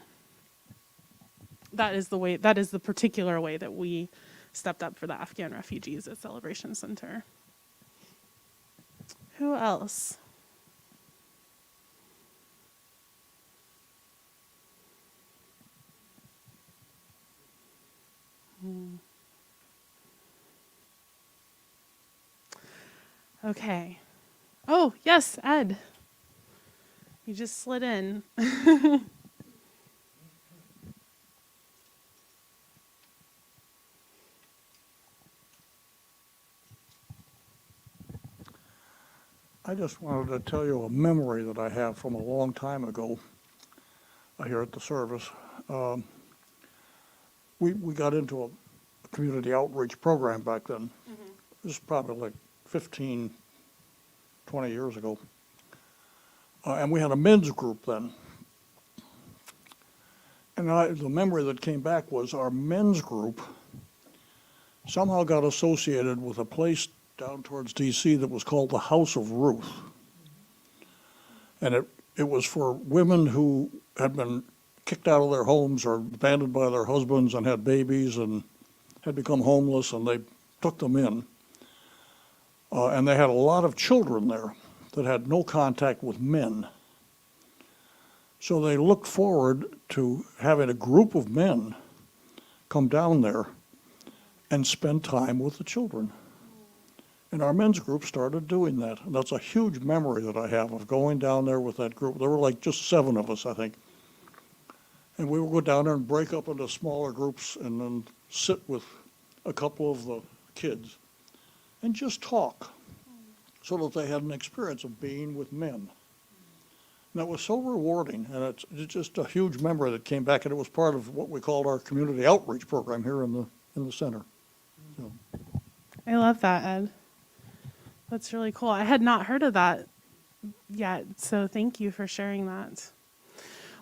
That is the particular way that we stepped up for the Afghan refugees at Celebration Center. Who else? Okay. Oh, yes, Ed. You just slid in. I just wanted to tell you a memory that I have from a long time ago here at the service. We got into a community outreach program back then. This is probably like 15, 20 years ago. And we had a men's group then. And the memory that came back was our men's group somehow got associated with a place down towards D.C. that was called the House of Ruth. And it was for women who had been kicked out of their homes or abandoned by their husbands and had babies and had become homeless, and they took them in. And they had a lot of children there that had no contact with men. So they looked forward to having a group of men come down there and spend time with the children. And our men's group started doing that. And that's a huge memory that I have of going down there with that group. There were like just 7 of us, I think. And we would go down there and break up into smaller groups and then sit with a couple of the kids and just talk so that they had an experience of being with men. And that was so rewarding, and it's just a huge memory that came back, and it was part of what we called our community outreach program here in the center. So. I love that, Ed. That's really cool. I had not heard of that yet, so thank you for sharing that.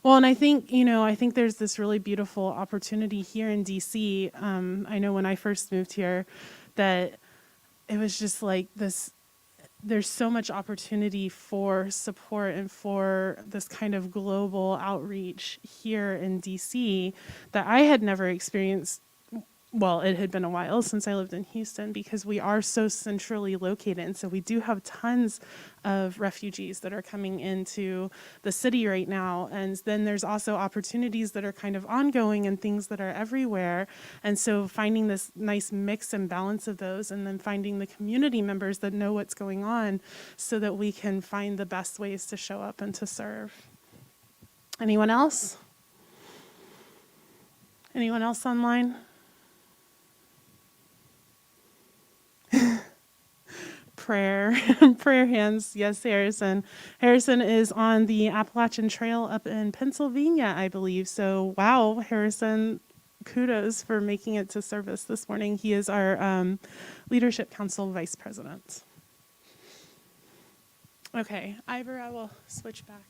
Well, and I think, I think there's this really beautiful opportunity here in DC. I know when I first moved here that it was just like this, there's so much opportunity for support and for this kind of global outreach here in DC that I had never experienced. Well, it had been a while since I lived in Houston because we are so centrally located. And so we do have tons of refugees that are coming into the city right now. And then there's also opportunities that are kind of ongoing and things that are everywhere. And so finding this nice mix and balance of those, and then finding the community members that know what's going on so that we can find the best ways to show up and to serve. Anyone else? Anyone else online? Prayer. Prayer hands. Yes, Harrison. Harrison is on the Appalachian Trail up in Pennsylvania, I believe. So, wow, Harrison, kudos for making it to service this morning. He is our Leadership Council Vice President. Okay, Ivor, I will switch back.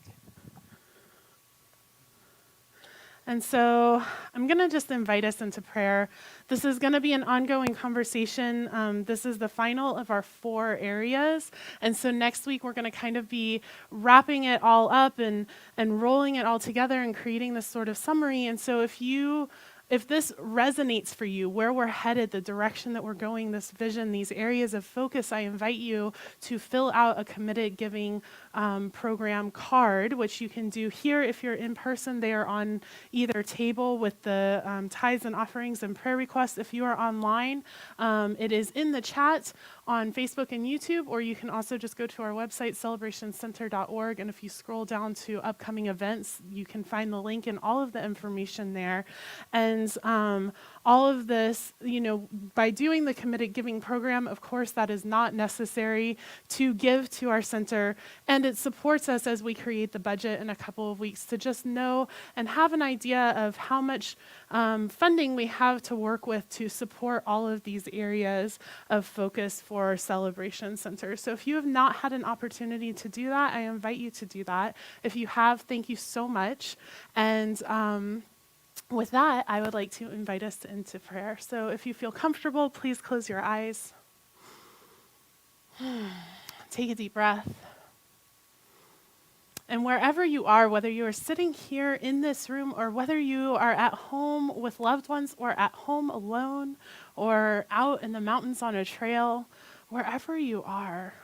And so I'm going to just invite us into prayer. This is going to be an ongoing conversation. This is the final of our 4 areas. And so next week, we're going to kind of be wrapping it all up and rolling it all together and creating this sort of summary. And so if this resonates for you, where we're headed, the direction that we're going, this vision, these areas of focus, I invite you to fill out a committed giving program card, which you can do here if you're in person. They are on either table with the tithes and offerings and prayer requests. If you are online, it is in the chat on Facebook and YouTube, or you can also just go to our website, celebrationcenter.org, and if you scroll down to upcoming events, you can find the link and all of the information there. And all of this, by doing the committed giving program, of course, that is not necessary to give to our center, and it supports us as we create the budget in a couple of weeks to just know and have an idea of how much funding we have to work with to support all of these areas of focus for our Celebration Center. So if you have not had an opportunity to do that, I invite you to do that. If you have, thank you so much. And with that, I would like to invite us into prayer. So if you feel comfortable, please close your eyes. Take a deep breath. And wherever you are, whether you are sitting here in this room or whether you are at home with loved ones or at home alone or out in the mountains on a trail, wherever you are,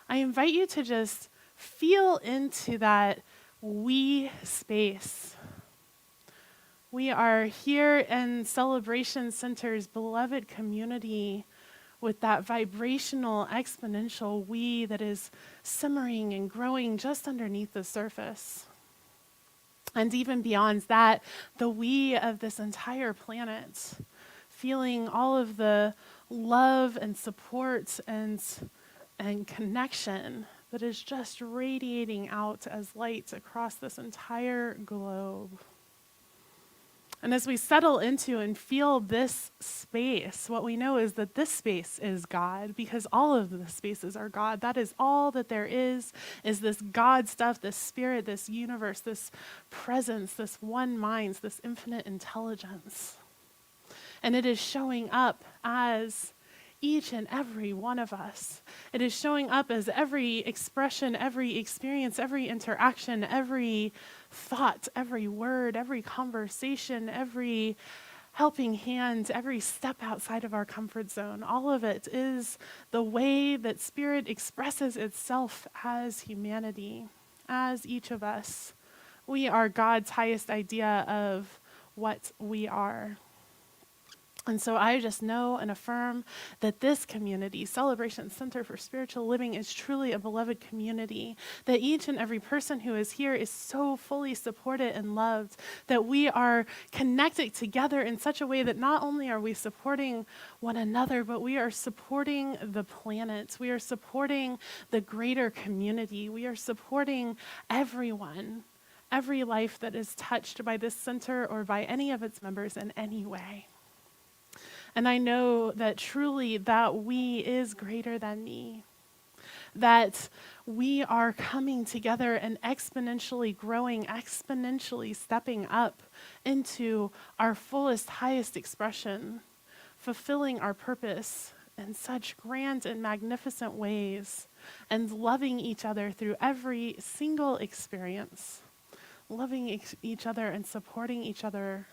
I invite you to just feel into that we space. We are here in Celebration Center's beloved community with that vibrational, exponential we that is simmering and growing just underneath the surface. And even beyond that, the we of this entire planet, feeling all of the love and support and connection that is just radiating out as light across this entire globe. And as we settle into and feel this space, what we know is that this space is God, because all of the spaces are God. That is all that there is this God stuff, this spirit, this universe, this presence, this one mind, this infinite intelligence. And it is showing up as each and every one of us. It is showing up as every expression, every experience, every interaction, every thought, every word, every conversation, every helping hand, every step outside of our comfort zone. All of it is the way that Spirit expresses itself as humanity, as each of us. We are God's highest idea of what we are. And so I just know and affirm that this community, Celebration Center for Spiritual Living, is truly a beloved community, that each and every person who is here is so fully supported and loved, that we are connected together in such a way that not only are we supporting one another, but we are supporting the planet. We are supporting the greater community. We are supporting everyone, every life that is touched by this center or by any of its members in any way. And I know that truly that we is greater than me. That we are coming together and exponentially growing, exponentially stepping up into our fullest, highest expression, fulfilling our purpose in such grand and magnificent ways, and loving each other through every single experience, loving each other and supporting each other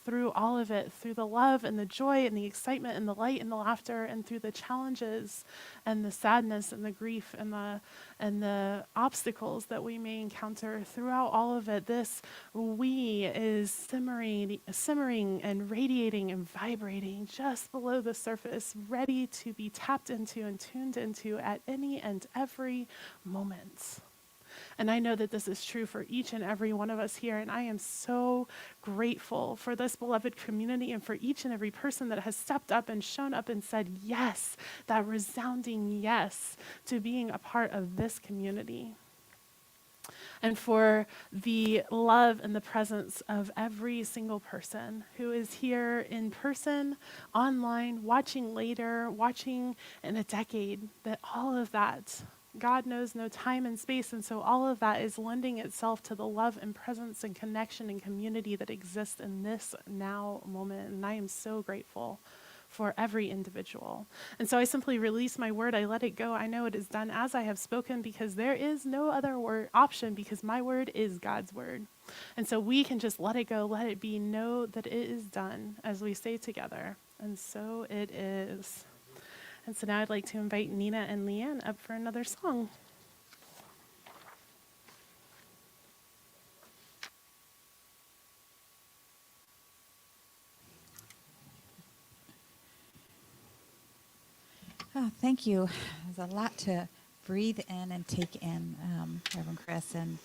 through all of it, through the love and the joy and the excitement and the light and the laughter, and through the challenges and the sadness and the grief and the obstacles that we may encounter. Throughout all of it, this we is simmering and radiating and vibrating just below the surface, ready to be tapped into and tuned into at any and every moment. And I know that this is true for each and every one of us here. And I am so grateful for this beloved community and for each and every person that has stepped up and shown up and said yes, that resounding yes to being a part of this community. And for the love and the presence of every single person who is here in person, online, watching later, watching in a decade, that all of that, God knows no time and space, and so all of that is lending itself to the love and presence and connection and community that exists in this now moment. And I am so grateful for every individual. And so I simply release my word. I let it go. I know it is done as I have spoken, because there is no other option, because my word is God's word. And so we can just let it go, let it be, know that it is done as we stay together. And so it is. And so now I'd like to invite Nina and Leanne up for another song. Oh, thank you. There's a lot to breathe in and take in, Reverend Chris, and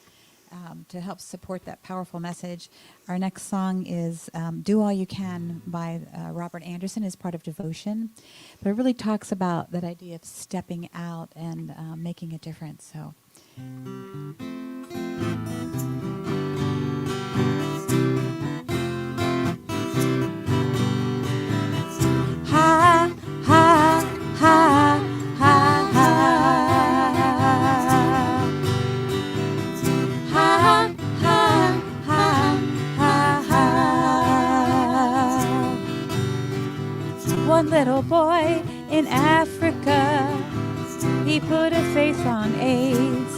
to help support that powerful message. Our next song is Do All You Can by Robert Anderson as part of Devotion. But it really talks about that idea of stepping out and making a difference. So. Ha, ha, ha, ha, ha. One little boy in Africa, he put a face on AIDS,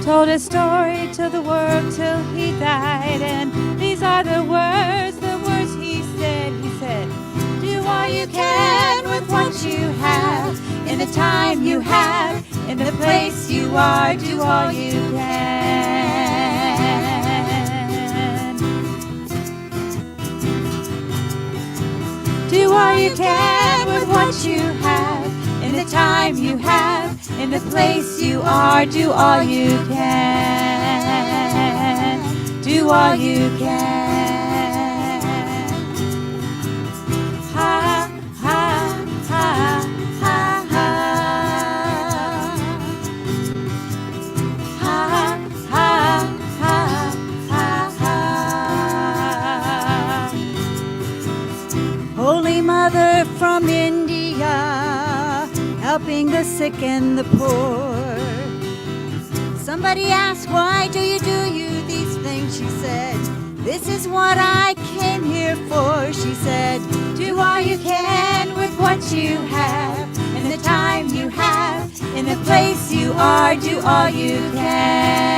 told a story to the world till he died, and these are the words he said. He said, do all you can with what you have, in the time you have, in the place you are, do all you can. Do all you can with what you have, in the time you have, in the place you are, do all you can. Do all you can. Ha, ha, ha, ha, ha. Ha, ha, ha, ha, ha. Holy Mother from India, helping the sick and the poor. Somebody asked, why do you these things? She said, this is what I came here for. She said, do all you can with what you have, in the time you have, in the place you are, do all you can.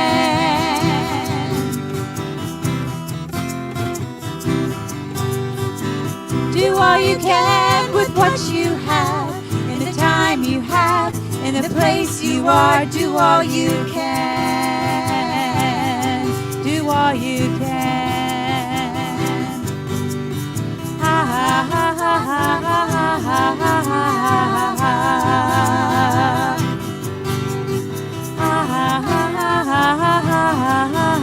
Do all you can with what you have, in the time you have, in the place you are, do all you can. Do all you can. Ha ha ha ha ha ha ha ha ha ha. Ha ha ha ha ha ha ha ha.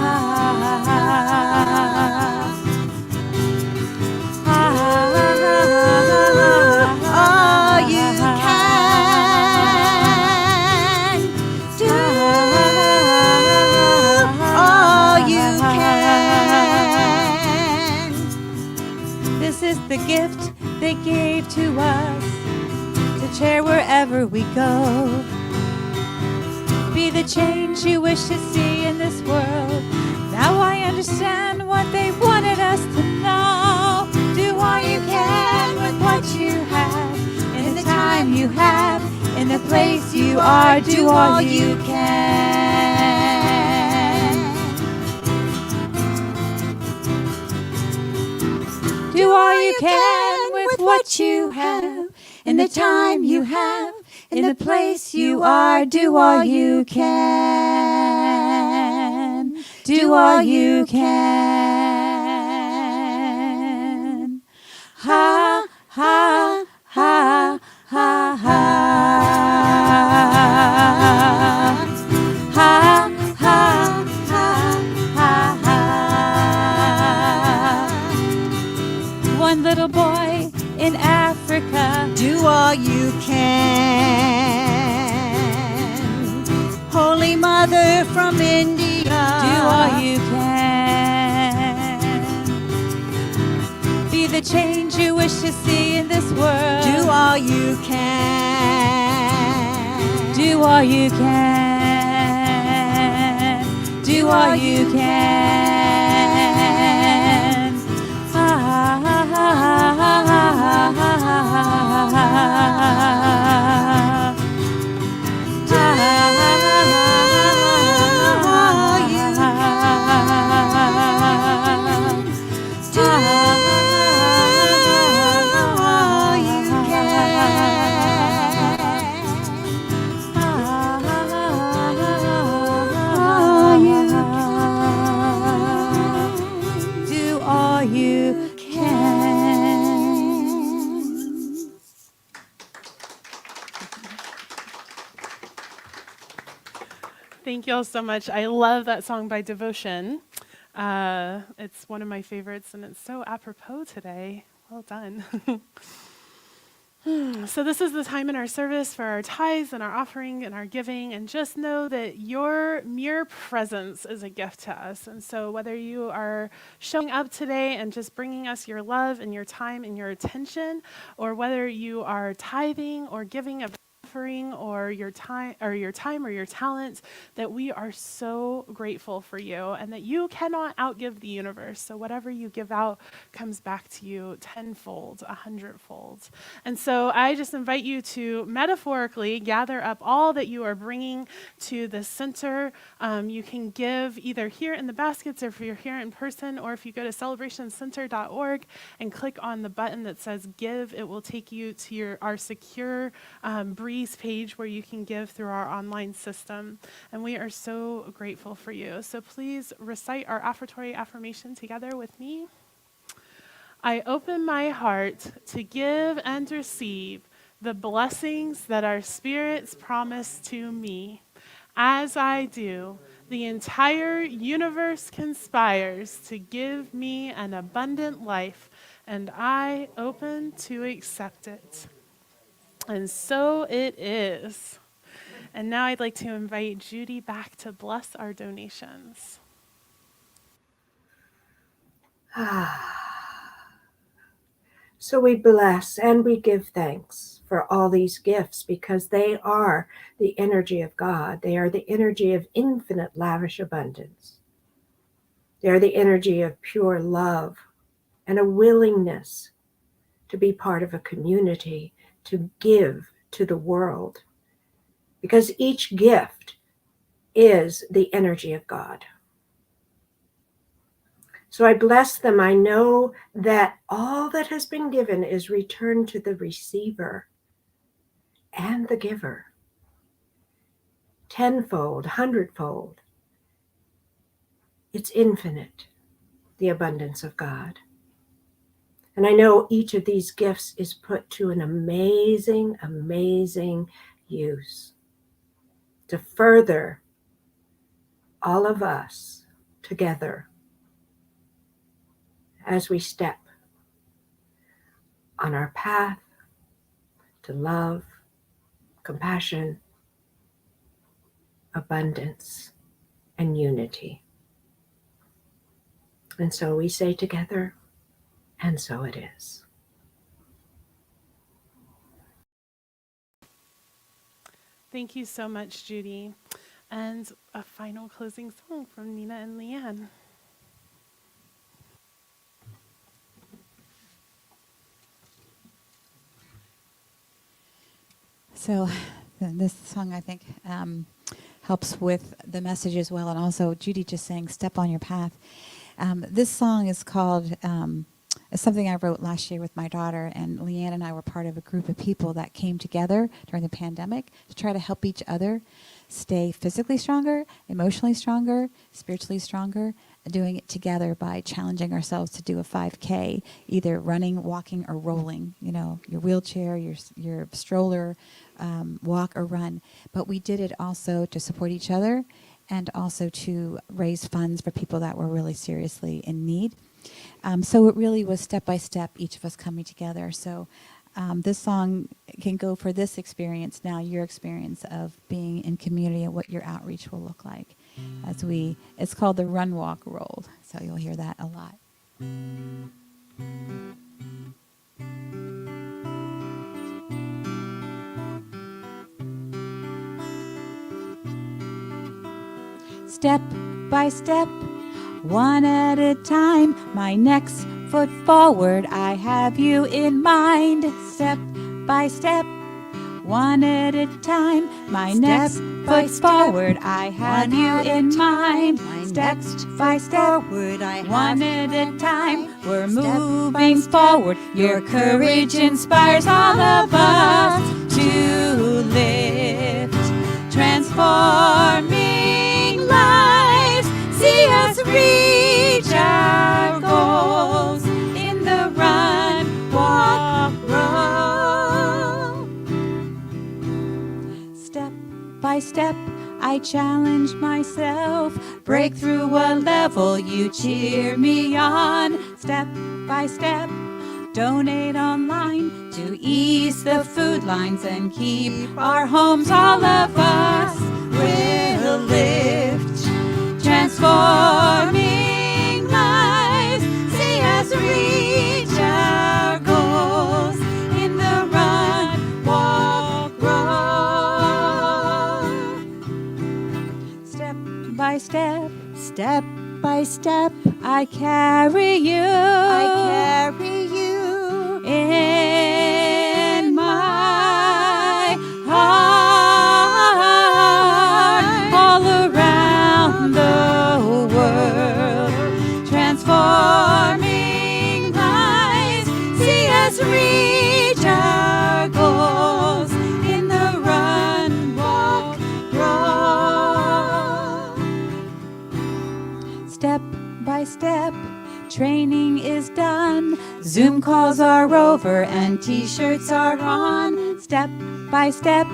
All you can do, all you can. is the gift they gave to us to share wherever we go. Be the change you wish to see in this world. Now I understand what they wanted us to know. Do all you can with what you have, in the time you have, in the place you are. Do all you can. Do all you can with what you have, in the time you have, in the place you are. Do all you can. Do all you can. Ha, ha, ha, ha, ha. Ha, ha, ha, ha, ha. One little boy in Africa. Do all you can. Holy Mother from India. Do all you can. Be the change you wish to see in this world. Do all you can. Do all you can. Do all you can. Ha, ha, ha, ha, ha, ha, ha, do all you can. Thank you all so much. I love that song by Devotion. It's one of my favorites, and it's so apropos today. Well done. So this is the time in our service for our tithes and our offering and our giving, and just know that your mere presence is a gift to us. And so whether you are showing up today and just bringing us your love and your time and your attention, or whether you are tithing or giving a offering or your time or your talents, that we are so grateful for you and that you cannot outgive the universe. So whatever you give out comes back to you tenfold, 100-fold. And so I just invite you to metaphorically gather up all that you are bringing to the center. You can give either here in the baskets, or if you're here in person, or if you go to celebrationcenter.org and click on the button that says give, it will take you to our secure Breeze page where you can give through our online system. And we are so grateful for you. So please recite our offertory affirmation together with me. I open my heart to give and receive the blessings that our spirits promise to me. As I do, the entire universe conspires to give me an abundant life, and I open to accept it. And so it is. And now I'd like to invite Judy back to bless our donations. So we bless and we give thanks for all these gifts, because they are the energy of God. They are the energy of infinite lavish abundance. They are the energy of pure love and a willingness to be part of a community, to give to the world, because each gift is the energy of God. So I bless them. I know that all that has been given is returned to the receiver and the giver, tenfold, 100-fold. It's infinite, the abundance of God. And I know each of these gifts is put to an amazing, amazing use to further all of us together as we step on our path to love, compassion, abundance, and unity. And so we say together, And so it is. Thank you so much, Judy. And a final closing song from Nina and Leanne. So this song, I think, helps with the message as well. And also, Judy just saying, step on your path. This song is called, it's something I wrote last year with my daughter. And Leanne and I were part of a group of people that came together during the pandemic to try to help each other stay physically stronger, emotionally stronger, spiritually stronger, doing it together by challenging ourselves to do a 5K, either running, walking, or rolling. You know, your wheelchair, your stroller, walk or run. But we did it also to support each other and also to raise funds for people that were really seriously in need. So it really was step by step, each of us coming together. So this song can go for this experience now, your experience of being in community and what your outreach will look like. It's called the Run, Walk, Roll. So you'll hear that a lot. Step by step, one at a time, my next foot forward, I have you in mind. Step by step, one at a time, my next foot forward, I have you in mind. Step by step, one at a time, we're moving forward. Your courage inspires all of us to lift, transforming lives. See us reach our goals in the run, walk, roll. Step by step, I challenge myself. Break through a level, you cheer me on. Step by step, donate online to ease the food lines and keep our homes. All of us will lift, transforming lives. See us reach our goals in the run, walk, roll. Step by step, step by step, I carry you. I carry you in my heart, all around the world, transforming lives. See us reach our goals in the run, walk, roll. Step by step, training is done. Zoom calls are over and t-shirts are on. Step by step,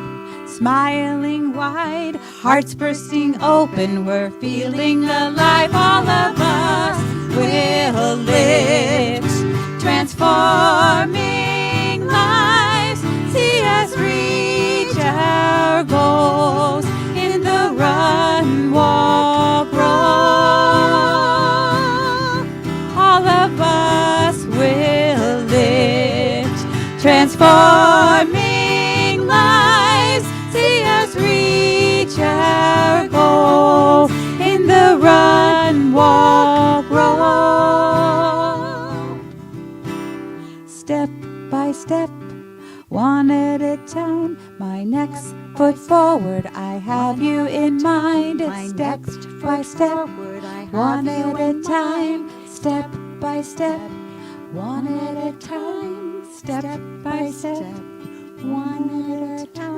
smiling wide, hearts bursting open, we're feeling alive. All of us will lift, transforming lives. See us reach our goals in the run, walk, roll. All of us will lift, transforming lives. See us reach our goal in the run, walk, roll. Step by step, one at a time, my next foot forward, I have you in mind. Step by step, one at a time, step by step, one at a time, step by step, one at a time.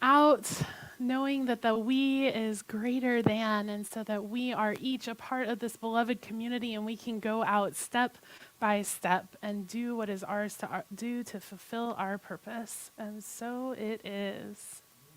Out knowing that the we is greater than, and so that we are each a part of this beloved community, and we can go out step by step and do what is ours to do to fulfill our purpose. And so it is.